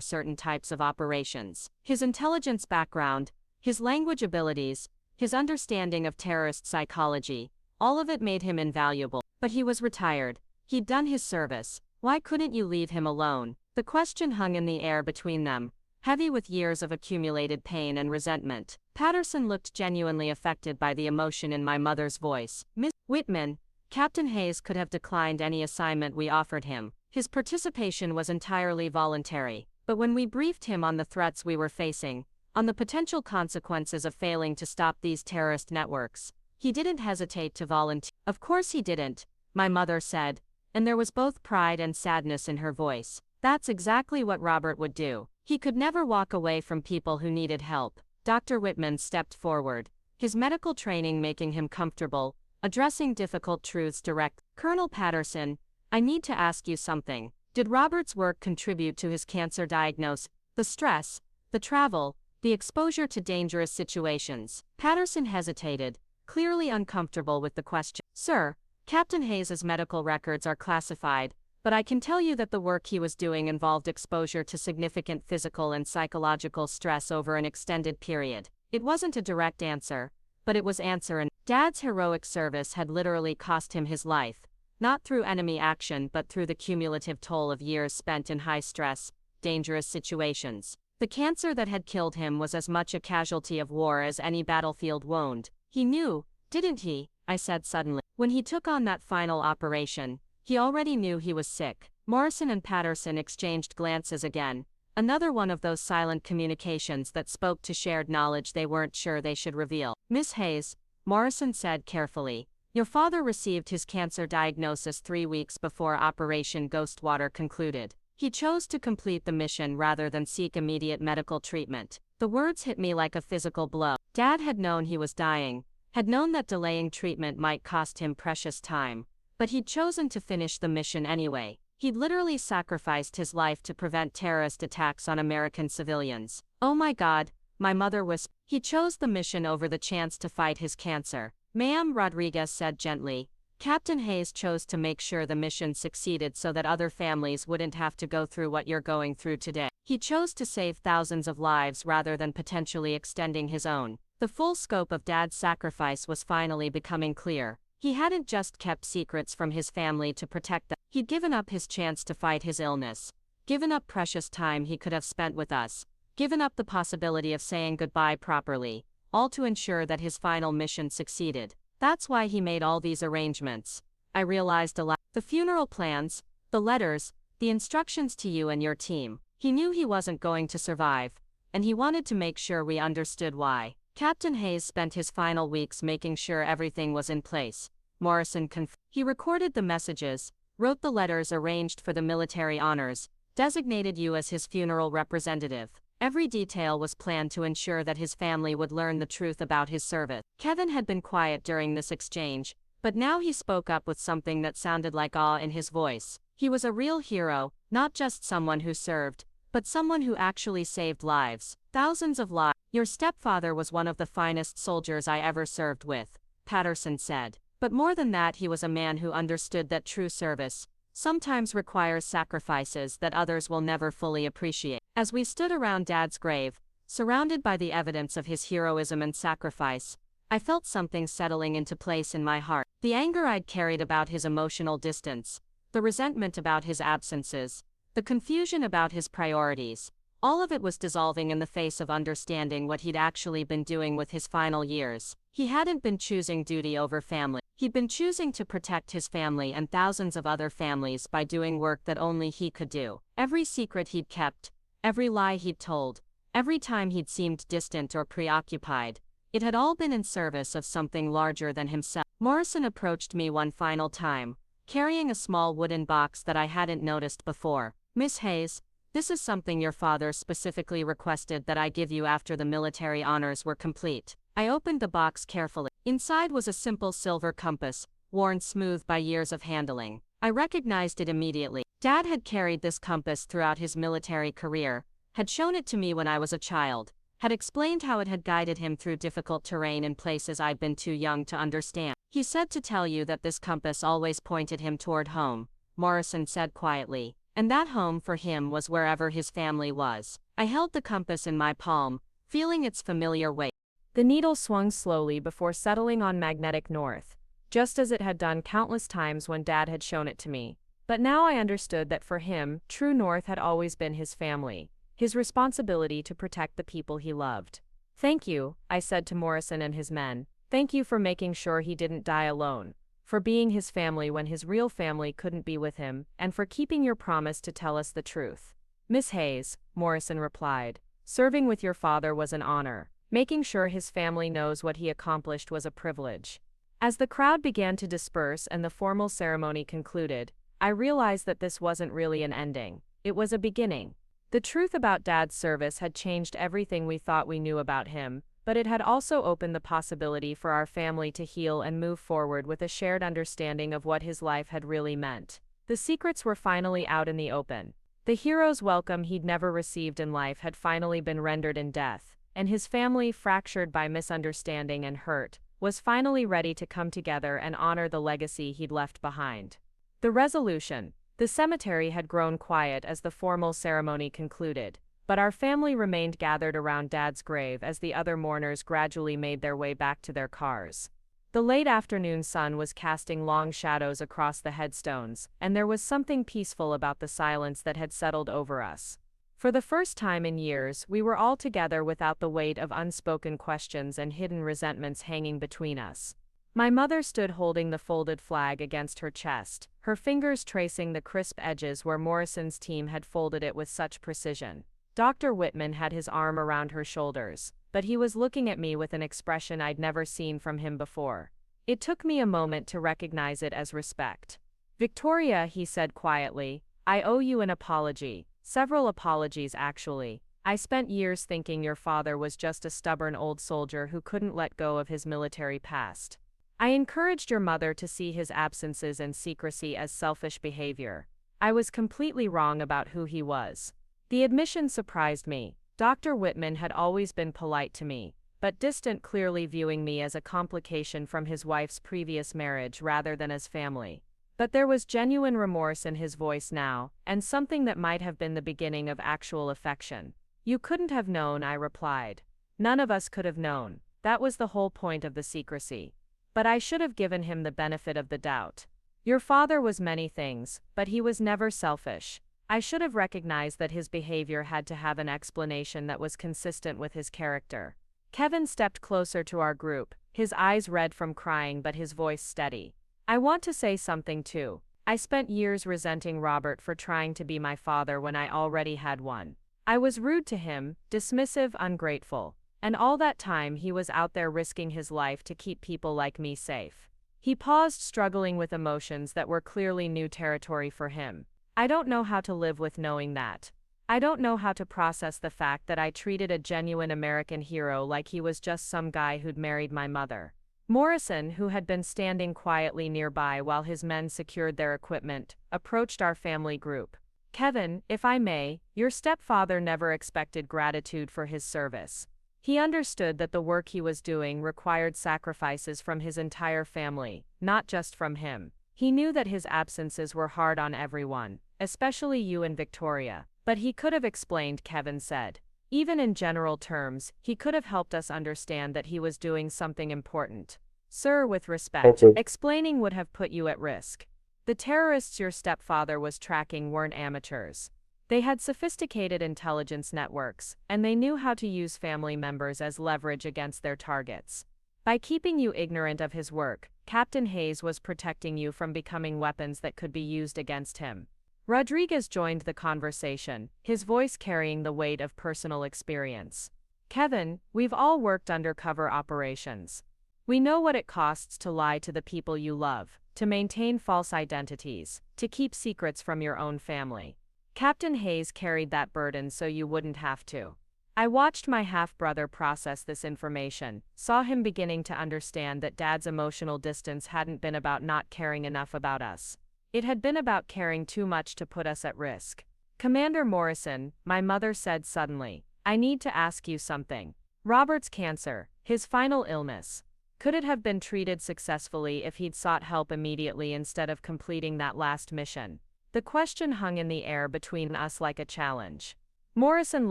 [SPEAKER 3] certain types of operations. His intelligence background, his language abilities, his understanding of terrorist psychology, all of it made him invaluable. But he was retired. He'd done his service. Why couldn't you leave him alone? The question hung in the air between them, heavy with years of accumulated pain and resentment. Patterson looked genuinely affected by the emotion in my mother's voice. Miss Whitman, Captain Hayes could have declined any assignment we offered him. His participation was entirely voluntary. But when we briefed him on the threats we were facing, on the potential consequences of failing to stop these terrorist networks, he didn't hesitate to volunteer. Of course he didn't, my mother said, and there was both pride and sadness in her voice. That's exactly what Robert would do. He could never walk away from people who needed help. Dr. Whitman stepped forward, his medical training making him comfortable, addressing difficult truths direct. Colonel Patterson, I need to ask you something. Did Robert's work contribute to his cancer diagnosis? The stress, the travel, the exposure to dangerous situations. Patterson hesitated, clearly uncomfortable with the question. Sir, Captain Hayes's medical records are classified, but I can tell you that the work he was doing involved exposure to significant physical and psychological stress over an extended period. It wasn't a direct answer, but it was answer, and Dad's heroic service had literally cost him his life, not through enemy action but through the cumulative toll of years spent in high-stress, dangerous situations. The cancer that had killed him was as much a casualty of war as any battlefield wound. He knew, didn't he? I said suddenly. When he took on that final operation, he already knew he was sick. Morrison and Patterson exchanged glances again, another one of those silent communications that spoke to shared knowledge they weren't sure they should reveal. Miss Hayes, Morrison said carefully, your father received his cancer diagnosis 3 weeks before Operation Ghostwater concluded. He chose to complete the mission rather than seek immediate medical treatment. The words hit me like a physical blow. Dad had known he was dying, had known that delaying treatment might cost him precious time, but he'd chosen to finish the mission anyway. He'd literally sacrificed his life to prevent terrorist attacks on American civilians. Oh my God, my mother whispered. He chose the mission over the chance to fight his cancer. Ma'am, Rodriguez said gently, Captain Hayes chose to make sure the mission succeeded so that other families wouldn't have to go through what you're going through today. He chose to save thousands of lives rather than potentially extending his own. The full scope of Dad's sacrifice was finally becoming clear. He hadn't just kept secrets from his family to protect them. He'd given up his chance to fight his illness, given up precious time he could have spent with us, given up the possibility of saying goodbye properly, all to ensure that his final mission succeeded. That's why he made all these arrangements. I realized aloud. The funeral plans, the letters, the instructions to you and your team. He knew he wasn't going to survive, and he wanted to make sure we understood why. Captain Hayes spent his final weeks making sure everything was in place. Morrison He recorded the messages, wrote the letters, arranged for the military honors, designated you as his funeral representative. Every detail was planned to ensure that his family would learn the truth about his service. Kevin had been quiet during this exchange, but now he spoke up with something that sounded like awe in his voice. He was a real hero, not just someone who served, but someone who actually saved lives. Thousands of lives. Your stepfather was one of the finest soldiers I ever served with, Patterson said. But more than that, he was a man who understood that true service sometimes requires sacrifices that others will never fully appreciate. As we stood around Dad's grave, surrounded by the evidence of his heroism and sacrifice, I felt something settling into place in my heart. The anger I'd carried about his emotional distance, the resentment about his absences, the confusion about his priorities, all of it was dissolving in the face of understanding what he'd actually been doing with his final years. He hadn't been choosing duty over family. He'd been choosing to protect his family and thousands of other families by doing work that only he could do. Every secret he'd kept, every lie he'd told, every time he'd seemed distant or preoccupied, it had all been in service of something larger than himself. Morrison approached me one final time, carrying a small wooden box that I hadn't noticed before. Miss Hayes, this is something your father specifically requested that I give you after the military honors were complete. I opened the box carefully. Inside was a simple silver compass, worn smooth by years of handling. I recognized it immediately. Dad had carried this compass throughout his military career, had shown it to me when I was a child, had explained how it had guided him through difficult terrain in places I'd been too young to understand. He said to tell you that this compass always pointed him toward home, Morrison said quietly, and that home for him was wherever his family was. I held the compass in my palm, feeling its familiar weight.
[SPEAKER 1] The needle swung slowly before settling on magnetic north, just as it had done countless times when Dad had shown it to me. But now I understood that for him, true north had always been his family, his responsibility to protect the people he loved. Thank you, I said to Morrison and his men. Thank you for making sure he didn't die alone, for being his family when his real family couldn't be with him, and for keeping your promise to tell us the truth. Miss Hayes, Morrison replied, serving with your father was an honor. Making sure his family knows what he accomplished was a privilege. As the crowd began to disperse and the formal ceremony concluded, I realized that this wasn't really an ending. It was a beginning. The truth about Dad's service had changed everything we thought we knew about him, but it had also opened the possibility for our family to heal and move forward with a shared understanding of what his life had really meant. The secrets were finally out in the open. The hero's welcome he'd never received in life had finally been rendered in death, and his family, fractured by misunderstanding and hurt, was finally ready to come together and honor the legacy he'd left behind. The resolution. The cemetery had grown quiet as the formal ceremony concluded, but our family remained gathered around Dad's grave as the other mourners gradually made their way back to their cars. The late afternoon sun was casting long shadows across the headstones, and there was something peaceful about the silence that had settled over us. For the first time in years, we were all together without the weight of unspoken questions and hidden resentments hanging between us. My mother stood holding the folded flag against her chest, her fingers tracing the crisp edges where Morrison's team had folded it with such precision. Dr. Whitman had his arm around her shoulders, but he was looking at me with an expression I'd never seen from him before. It took me a moment to recognize it as respect. Victoria, he said quietly, I owe you an apology. Several apologies, actually. I spent years thinking your father was just a stubborn old soldier who couldn't let go of his military past. I encouraged your mother to see his absences and secrecy as selfish behavior. I was completely wrong about who he was. The admission surprised me. Dr. Whitman had always been polite to me, but distant, clearly viewing me as a complication from his wife's previous marriage rather than as family. But there was genuine remorse in his voice now, and something that might have been the beginning of actual affection. You couldn't have known, I replied. None of us could have known. That was the whole point of the secrecy. But I should have given him the benefit of the doubt. Your father was many things, but he was never selfish. I should have recognized that his behavior had to have an explanation that was consistent with his character. Kevin stepped closer to our group, his eyes red from crying but his voice steady. I want to say something too. I spent years resenting Robert for trying to be my father when I already had one. I was rude to him, dismissive, ungrateful. And all that time he was out there risking his life to keep people like me safe. He paused, struggling with emotions that were clearly new territory for him. I don't know how to live with knowing that. I don't know how to process the fact that I treated a genuine American hero like he was just some guy who'd married my mother. Morrison, who had been standing quietly nearby while his men secured their equipment, approached our family group. Kevin, if I may, your stepfather never expected gratitude for his service. He understood that the work he was doing required sacrifices from his entire family, not just from him. He knew that his absences were hard on everyone, especially you and Victoria, but he could have explained, Kevin said. Even in general terms, he could have helped us understand that he was doing something important. Sir, with respect, explaining would have put you at risk. The terrorists your stepfather was tracking weren't amateurs. They had sophisticated intelligence networks, and they knew how to use family members as leverage against their targets. By keeping you ignorant of his work, Captain Hayes was protecting you from becoming weapons that could be used against him. Rodriguez joined the conversation, his voice carrying the weight of personal experience. Kevin, we've all worked undercover operations. We know what it costs to lie to the people you love, to maintain false identities, to keep secrets from your own family. Captain Hayes carried that burden so you wouldn't have to. I watched my half-brother process this information, saw him beginning to understand that Dad's emotional distance hadn't been about not caring enough about us. It had been about caring too much to put us at risk. Commander Morrison, my mother said suddenly, I need to ask you something. Robert's cancer, his final illness. Could it have been treated successfully if he'd sought help immediately instead of completing that last mission? The question hung in the air between us like a challenge. Morrison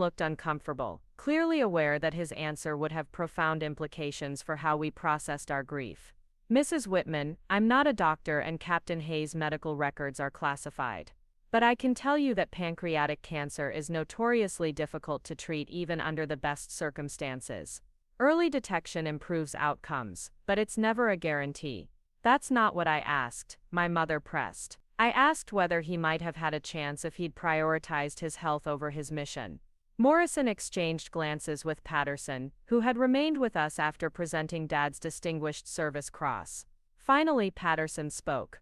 [SPEAKER 1] looked uncomfortable, clearly aware that his answer would have profound implications for how we processed our grief. Mrs. Whitman, I'm not a doctor and Captain Hayes' medical records are classified. But I can tell you that pancreatic cancer is notoriously difficult to treat even under the best circumstances. Early detection improves outcomes, but it's never a guarantee. That's not what I asked, my mother pressed. I asked whether he might have had a chance if he'd prioritized his health over his mission. Morrison exchanged glances with Patterson, who had remained with us after presenting Dad's Distinguished Service Cross. Finally, Patterson spoke.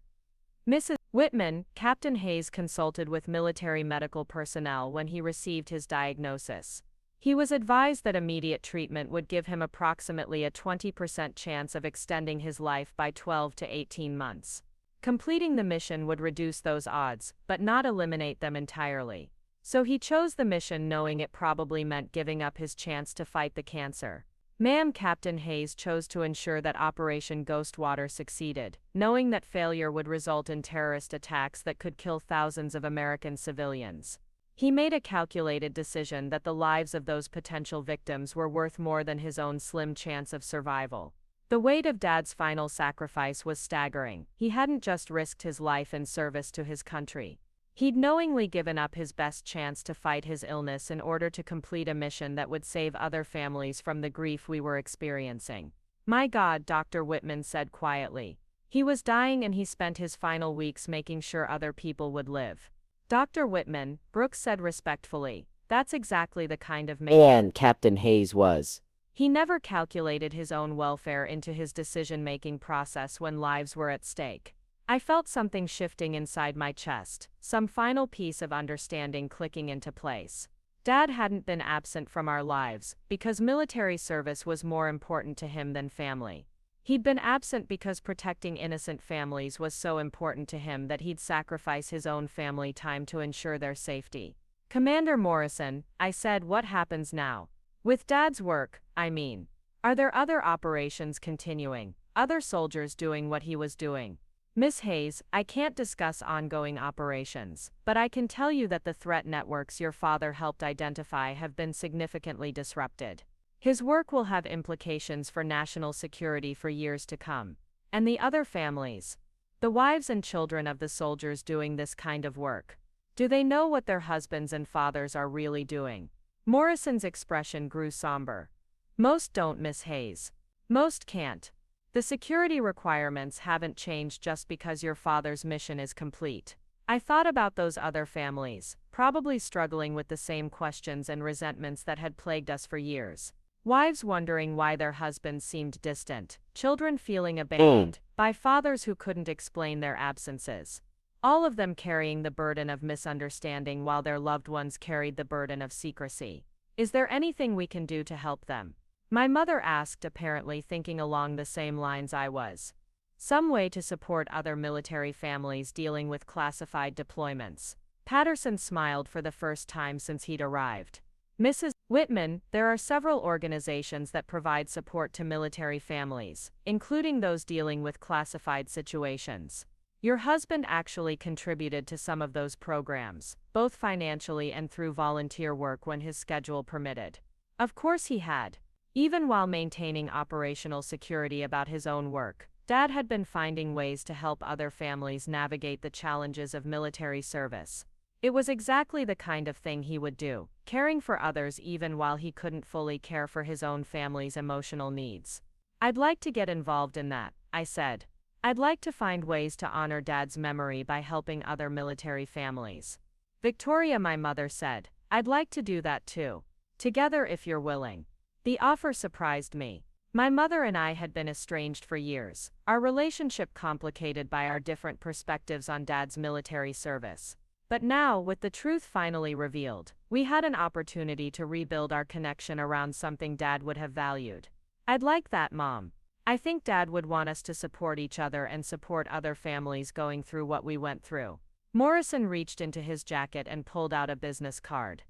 [SPEAKER 1] Mrs. Whitman, Captain Hayes consulted with military medical personnel when he received his diagnosis. He was advised that immediate treatment would give him approximately a 20% chance of extending his life by 12 to 18 months. Completing the mission would reduce those odds, but not eliminate them entirely. So he chose the mission knowing it probably meant giving up his chance to fight the cancer. Ma'am, Captain Hayes chose to ensure that Operation Ghostwater succeeded, knowing that failure would result in terrorist attacks that could kill thousands of American civilians. He made a calculated decision that the lives of those potential victims were worth more than his own slim chance of survival. The weight of Dad's final sacrifice was staggering. He hadn't just risked his life in service to his country. He'd knowingly given up his best chance to fight his illness in order to complete a mission that would save other families from the grief we were experiencing. My God, Dr. Whitman said quietly. He was dying and he spent his final weeks making sure other people would live. Dr. Whitman, Brooks said respectfully, that's exactly the kind of man
[SPEAKER 4] Captain Hayes was.
[SPEAKER 1] He never calculated his own welfare into his decision-making process when lives were at stake. I felt something shifting inside my chest, some final piece of understanding clicking into place. Dad hadn't been absent from our lives because military service was more important to him than family. He'd been absent because protecting innocent families was so important to him that he'd sacrifice his own family time to ensure their safety. Commander Morrison, I said, what happens now? With Dad's work, I mean. Are there other operations continuing, other soldiers doing what he was doing? Miss Hayes, I can't discuss ongoing operations, but I can tell you that the threat networks your father helped identify have been significantly disrupted. His work will have implications for national security for years to come. And the other families, the wives and children of the soldiers doing this kind of work, do they know what their husbands and fathers are really doing? Morrison's expression grew somber. Most don't, Miss Hayes. Most can't. The security requirements haven't changed just because your father's mission is complete. I thought about those other families, probably struggling with the same questions and resentments that had plagued us for years. Wives wondering why their husbands seemed distant, children feeling abandoned by fathers who couldn't explain their absences. All of them carrying the burden of misunderstanding while their loved ones carried the burden of secrecy. Is there anything we can do to help them? My mother asked, apparently thinking along the same lines I was. Some way to support other military families dealing with classified deployments. Patterson smiled for the first time since he'd arrived. Mrs. Whitman, there are several organizations that provide support to military families, including those dealing with classified situations. Your husband actually contributed to some of those programs, both financially and through volunteer work when his schedule permitted. Of course he had. Even while maintaining operational security about his own work, Dad had been finding ways to help other families navigate the challenges of military service. It was exactly the kind of thing he would do, caring for others even while he couldn't fully care for his own family's emotional needs. I'd like to get involved in that, I said. I'd like to find ways to honor Dad's memory by helping other military families. Victoria, my mother said, I'd like to do that too. Together if you're willing. The offer surprised me. My mother and I had been estranged for years, our relationship complicated by our different perspectives on Dad's military service. But now, with the truth finally revealed, we had an opportunity to rebuild our connection around something Dad would have valued. I'd like that, Mom. I think Dad would want us to support each other and support other families going through what we went through. Morrison reached into his jacket and pulled out a business card.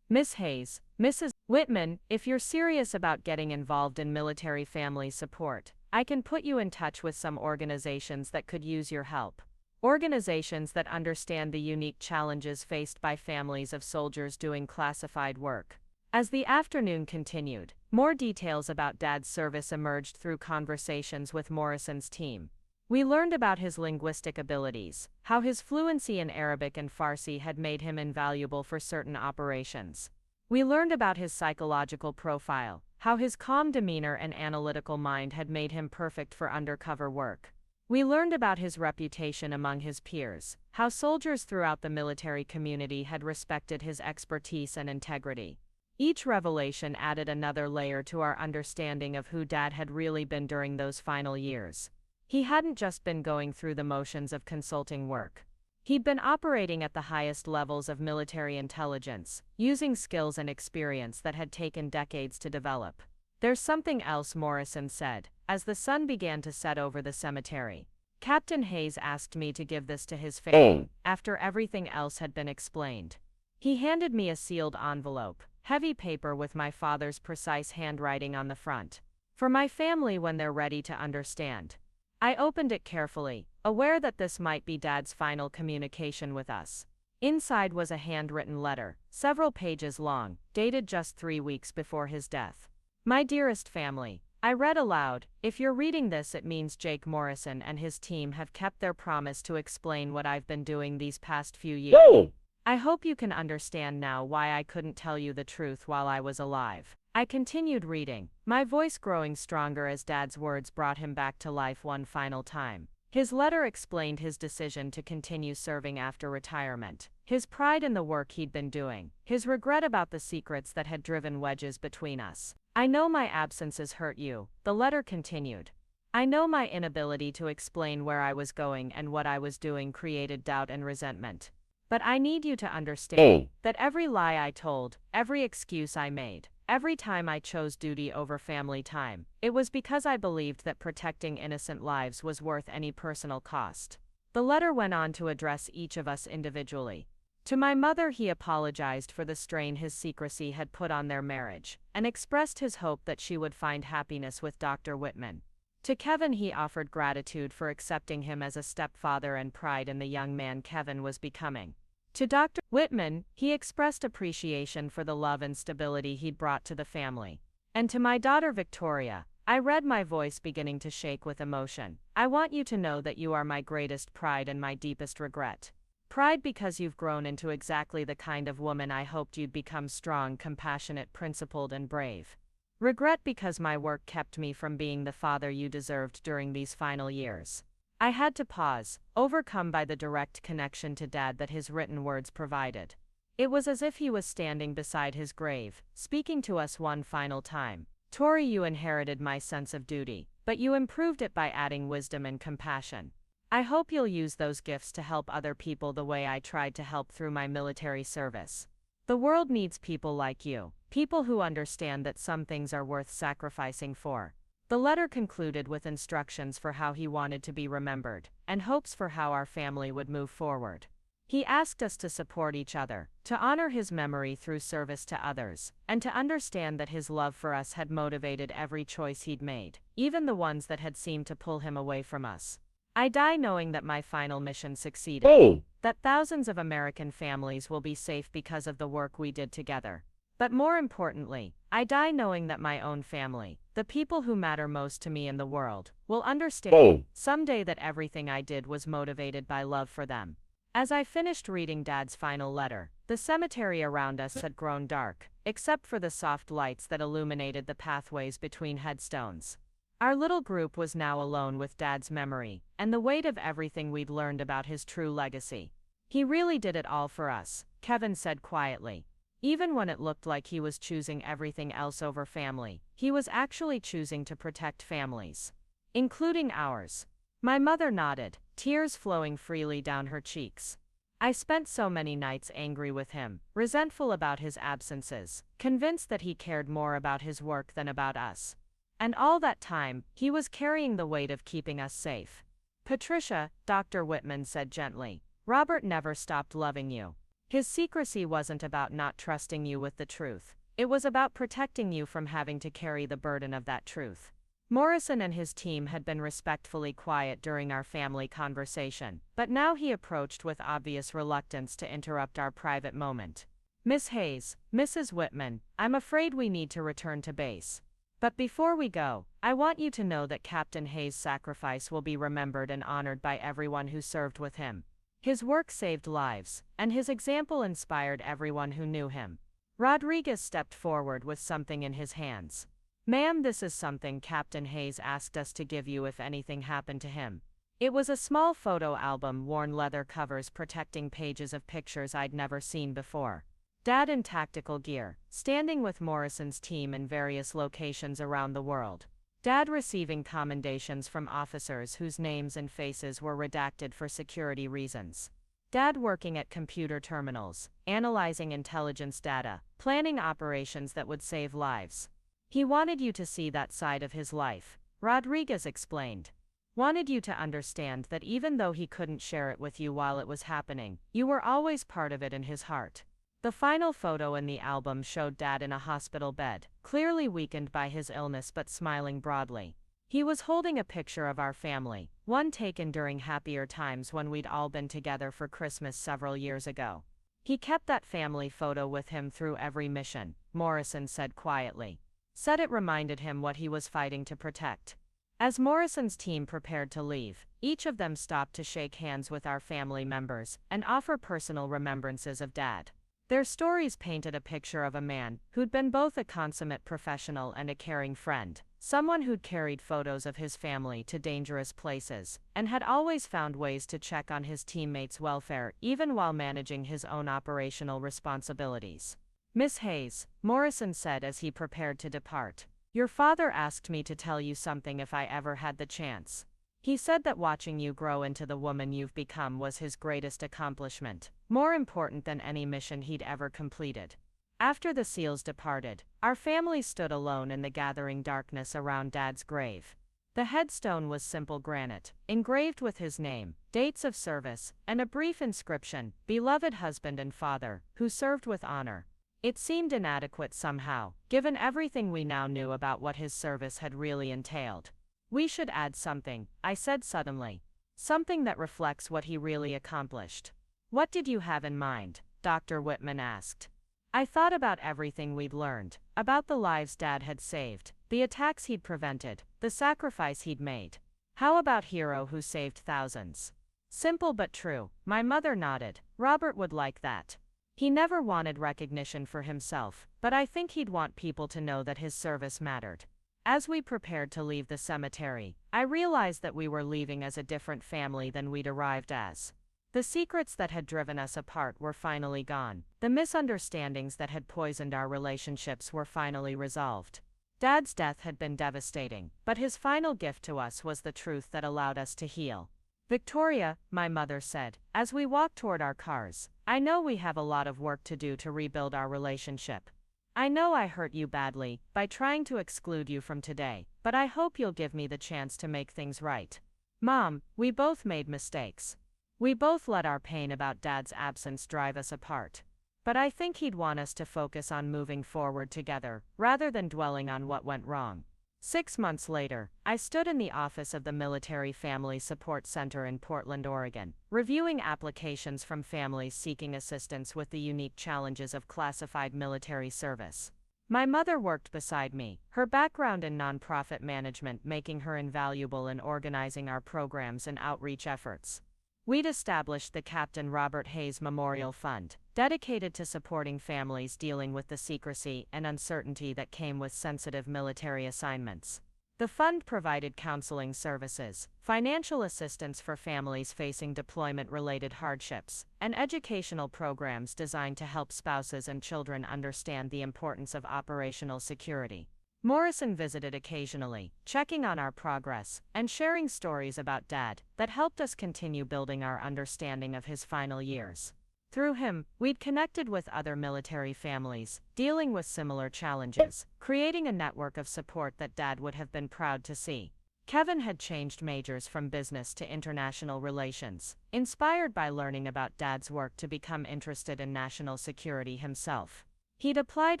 [SPEAKER 1] Miss Hayes, Mrs. Whitman, if you're serious about getting involved in military family support, I can put you in touch with some organizations that could use your help. Organizations that understand the unique challenges faced by families of soldiers doing classified work. As the afternoon continued, more details about Dad's service emerged through conversations with Morrison's team. We learned about his linguistic abilities, how his fluency in Arabic and Farsi had made him invaluable for certain operations. We learned about his psychological profile, how his calm demeanor and analytical mind had made him perfect for undercover work. We learned about his reputation among his peers, how soldiers throughout the military community had respected his expertise and integrity. Each revelation added another layer to our understanding of who Dad had really been during those final years. He hadn't just been going through the motions of consulting work. He'd been operating at the highest levels of military intelligence, using skills and experience that had taken decades to develop. There's something else, Morrison said, as the sun began to set over the cemetery. Captain Hayes asked me to give this to his family, after everything else had been explained. He handed me a sealed envelope, heavy paper with my father's precise handwriting on the front. For my family when they're ready to understand. I opened it carefully, aware that this might be Dad's final communication with us. Inside was a handwritten letter, several pages long, dated just 3 weeks before his death. My dearest family, I read aloud, if you're reading this it means Jake Morrison and his team have kept their promise to explain what I've been doing these past few years. I hope you can understand now why I couldn't tell you the truth while I was alive. I continued reading, my voice growing stronger as Dad's words brought him back to life one final time. His letter explained his decision to continue serving after retirement, his pride in the work he'd been doing, his regret about the secrets that had driven wedges between us. I know my absences hurt you, the letter continued. I know my inability to explain where I was going and what I was doing created doubt and resentment. But I need you to understand that every lie I told, every excuse I made, every time I chose duty over family time, it was because I believed that protecting innocent lives was worth any personal cost. The letter went on to address each of us individually. To my mother he apologized for the strain his secrecy had put on their marriage, and expressed his hope that she would find happiness with Dr. Whitman. To Kevin he offered gratitude for accepting him as a stepfather and pride in the young man Kevin was becoming. To Dr. Whitman, he expressed appreciation for the love and stability he'd brought to the family. And to my daughter Victoria, I read my voice beginning to shake with emotion. I want you to know that you are my greatest pride and my deepest regret. Pride because you've grown into exactly the kind of woman I hoped you'd become: strong, compassionate, principled, and brave. Regret because my work kept me from being the father you deserved during these final years. I had to pause, overcome by the direct connection to Dad that his written words provided. It was as if he was standing beside his grave, speaking to us one final time. Tori, you inherited my sense of duty, but you improved it by adding wisdom and compassion. I hope you'll use those gifts to help other people the way I tried to help through my military service. The world needs people like you, people who understand that some things are worth sacrificing for. The letter concluded with instructions for how he wanted to be remembered, and hopes for how our family would move forward. He asked us to support each other, to honor his memory through service to others, and to understand that his love for us had motivated every choice he'd made, even the ones that had seemed to pull him away from us. I die knowing that my final mission succeeded, that thousands of American families will be safe because of the work we did together. But more importantly, I die knowing that my own family, the people who matter most to me in the world, will understand someday that everything I did was motivated by love for them. As I finished reading Dad's final letter, the cemetery around us had grown dark, except for the soft lights that illuminated the pathways between headstones. Our little group was now alone with Dad's memory, and the weight of everything we'd learned about his true legacy. He really did it all for us, Kevin said quietly. Even when it looked like he was choosing everything else over family, he was actually choosing to protect families, including ours. My mother nodded, tears flowing freely down her cheeks. I spent so many nights angry with him, resentful about his absences, convinced that he cared more about his work than about us. And all that time, he was carrying the weight of keeping us safe. Patricia, Dr. Whitman said gently, Robert never stopped loving you. His secrecy wasn't about not trusting you with the truth. It was about protecting you from having to carry the burden of that truth. Morrison and his team had been respectfully quiet during our family conversation, but now he approached with obvious reluctance to interrupt our private moment. Miss Hayes, Mrs. Whitman, I'm afraid we need to return to base. But before we go, I want you to know that Captain Hayes' sacrifice will be remembered and honored by everyone who served with him. His work saved lives, and his example inspired everyone who knew him. Rodriguez stepped forward with something in his hands. Ma'am, this is something Captain Hayes asked us to give you if anything happened to him. It was a small photo album, worn leather covers protecting pages of pictures I'd never seen before. Dad in tactical gear, standing with Morrison's team in various locations around the world. Dad receiving commendations from officers whose names and faces were redacted for security reasons. Dad working at computer terminals, analyzing intelligence data, planning operations that would save lives. He wanted you to see that side of his life, Rodriguez explained. Wanted you to understand that even though he couldn't share it with you while it was happening, you were always part of it in his heart. The final photo in the album showed Dad in a hospital bed, clearly weakened by his illness but smiling broadly. He was holding a picture of our family, one taken during happier times when we'd all been together for Christmas several years ago. He kept that family photo with him through every mission, Morrison said quietly. Said it reminded him what he was fighting to protect. As Morrison's team prepared to leave, each of them stopped to shake hands with our family members and offer personal remembrances of Dad. Their stories painted a picture of a man who'd been both a consummate professional and a caring friend, someone who'd carried photos of his family to dangerous places, and had always found ways to check on his teammates' welfare even while managing his own operational responsibilities. Miss Hayes, Morrison said as he prepared to depart, your father asked me to tell you something if I ever had the chance. He said that watching you grow into the woman you've become was his greatest accomplishment, more important than any mission he'd ever completed. After the SEALs departed, our family stood alone in the gathering darkness around Dad's grave. The headstone was simple granite, engraved with his name, dates of service, and a brief inscription, beloved husband and father, who served with honor. It seemed inadequate somehow, given everything we now knew about what his service had really entailed. We should add something, I said suddenly. Something that reflects what he really accomplished. What did you have in mind? Dr. Whitman asked. I thought about everything we'd learned, about the lives Dad had saved, the attacks he'd prevented, the sacrifice he'd made. How about hero who saved thousands? Simple but true, my mother nodded. Robert would like that.
[SPEAKER 3] He never wanted recognition for himself, but I think he'd want people to know that his service mattered. As we prepared to leave the cemetery, I realized that we were leaving as a different family than we'd arrived as. The secrets that had driven us apart were finally gone. The misunderstandings that had poisoned our relationships were finally resolved. Dad's death had been devastating, but his final gift to us was the truth that allowed us to heal. Victoria, my mother said, as we walked toward our cars, I know we have a lot of work to do to rebuild our relationship. I know I hurt you badly by trying to exclude you from today, but I hope you'll give me the chance to make things right. Mom, we both made mistakes. We both let our pain about Dad's absence drive us apart. But I think he'd want us to focus on moving forward together, rather than dwelling on what went wrong. 6 months later, I stood in the office of the Military Family Support Center in Portland, Oregon, reviewing applications from families seeking assistance with the unique challenges of classified military service. My mother worked beside me, her background in nonprofit management making her invaluable in organizing our programs and outreach efforts. We'd established the Captain Robert Hayes Memorial Fund, dedicated to supporting families dealing with the secrecy and uncertainty that came with sensitive military assignments. The fund provided counseling services, financial assistance for families facing deployment-related hardships, and educational programs designed to help spouses and children understand the importance of operational security. Morrison visited occasionally, checking on our progress, and sharing stories about Dad that helped us continue building our understanding of his final years. Through him, we'd connected with other military families, dealing with similar challenges, creating a network of support that Dad would have been proud to see. Kevin had changed majors from business to international relations, inspired by learning about Dad's work to become interested in national security himself. He'd applied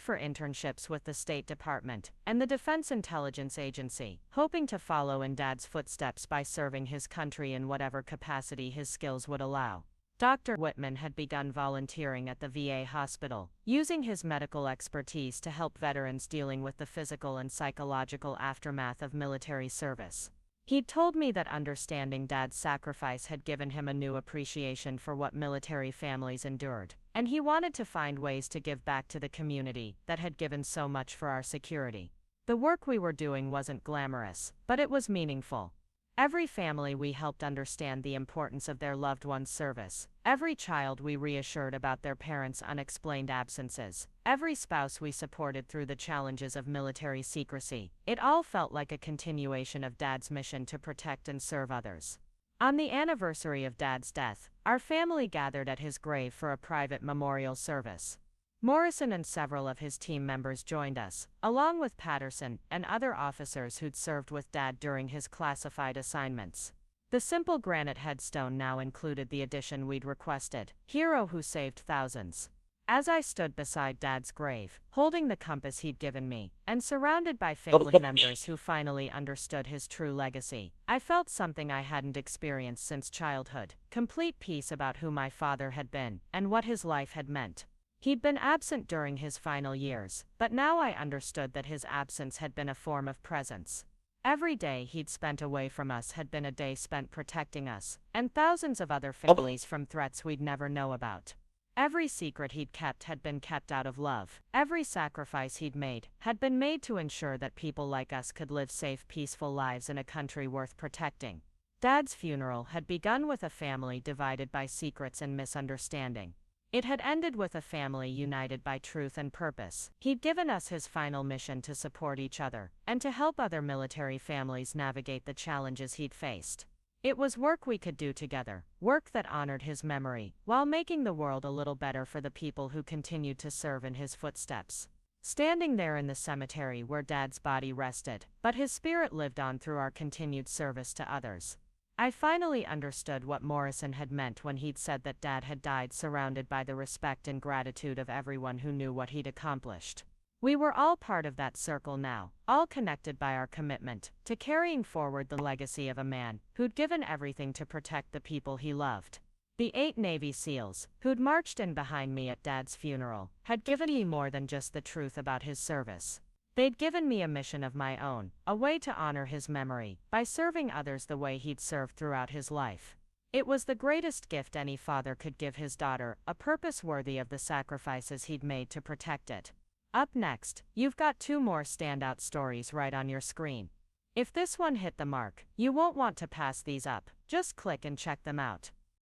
[SPEAKER 3] for internships with the State Department and the Defense Intelligence Agency, hoping to follow in Dad's footsteps by serving his country in whatever capacity his skills would allow. Dr. Whitman had begun volunteering at the VA hospital, using his medical expertise to help veterans dealing with the physical and psychological aftermath of military service. He'd told me that understanding Dad's sacrifice had given him a new appreciation for what military families endured, and he wanted to find ways to give back to the community that had given so much for our security. The work we were doing wasn't glamorous, but it was meaningful. Every family we helped understand the importance of their loved one's service, every child we reassured about their parents' unexplained absences, every spouse we supported through the challenges of military secrecy, it all felt like a continuation of Dad's mission to protect and serve others. On the anniversary of Dad's death, our family gathered at his grave for a private memorial service. Morrison and several of his team members joined us, along with Patterson and other officers who'd served with Dad during his classified assignments. The simple granite headstone now included the addition we'd requested, "Hero who saved thousands." As I stood beside Dad's grave, holding the compass he'd given me, and surrounded by family members who finally understood his true legacy, I felt something I hadn't experienced since childhood: complete peace about who my father had been and what his life had meant. He'd been absent during his final years, but now I understood that his absence had been a form of presence. Every day he'd spent away from us had been a day spent protecting us, and thousands of other families from threats we'd never know about. Every secret he'd kept had been kept out of love. Every sacrifice he'd made had been made to ensure that people like us could live safe, peaceful lives in a country worth protecting. Dad's funeral had begun with a family divided by secrets and misunderstanding. It had ended with a family united by truth and purpose. He'd given us his final mission to support each other, and to help other military families navigate the challenges he'd faced. It was work we could do together, work that honored his memory, while making the world a little better for the people who continued to serve in his footsteps. Standing there in the cemetery where Dad's body rested, but his spirit lived on through our continued service to others, I finally understood what Morrison had meant when he'd said that Dad had died surrounded by the respect and gratitude of everyone who knew what he'd accomplished. We were all part of that circle now, all connected by our commitment to carrying forward the legacy of a man who'd given everything to protect the people he loved. The 8 Navy SEALs, who'd marched in behind me at Dad's funeral, had given me more than just the truth about his service. They'd given me a mission of my own, a way to honor his memory, by serving others the way he'd served throughout his life. It was the greatest gift any father could give his daughter, a purpose worthy of the sacrifices he'd made to protect it. Up next, you've got two more standout stories right on your screen. If this one hit the mark, you won't want to pass these up, just click and check them out.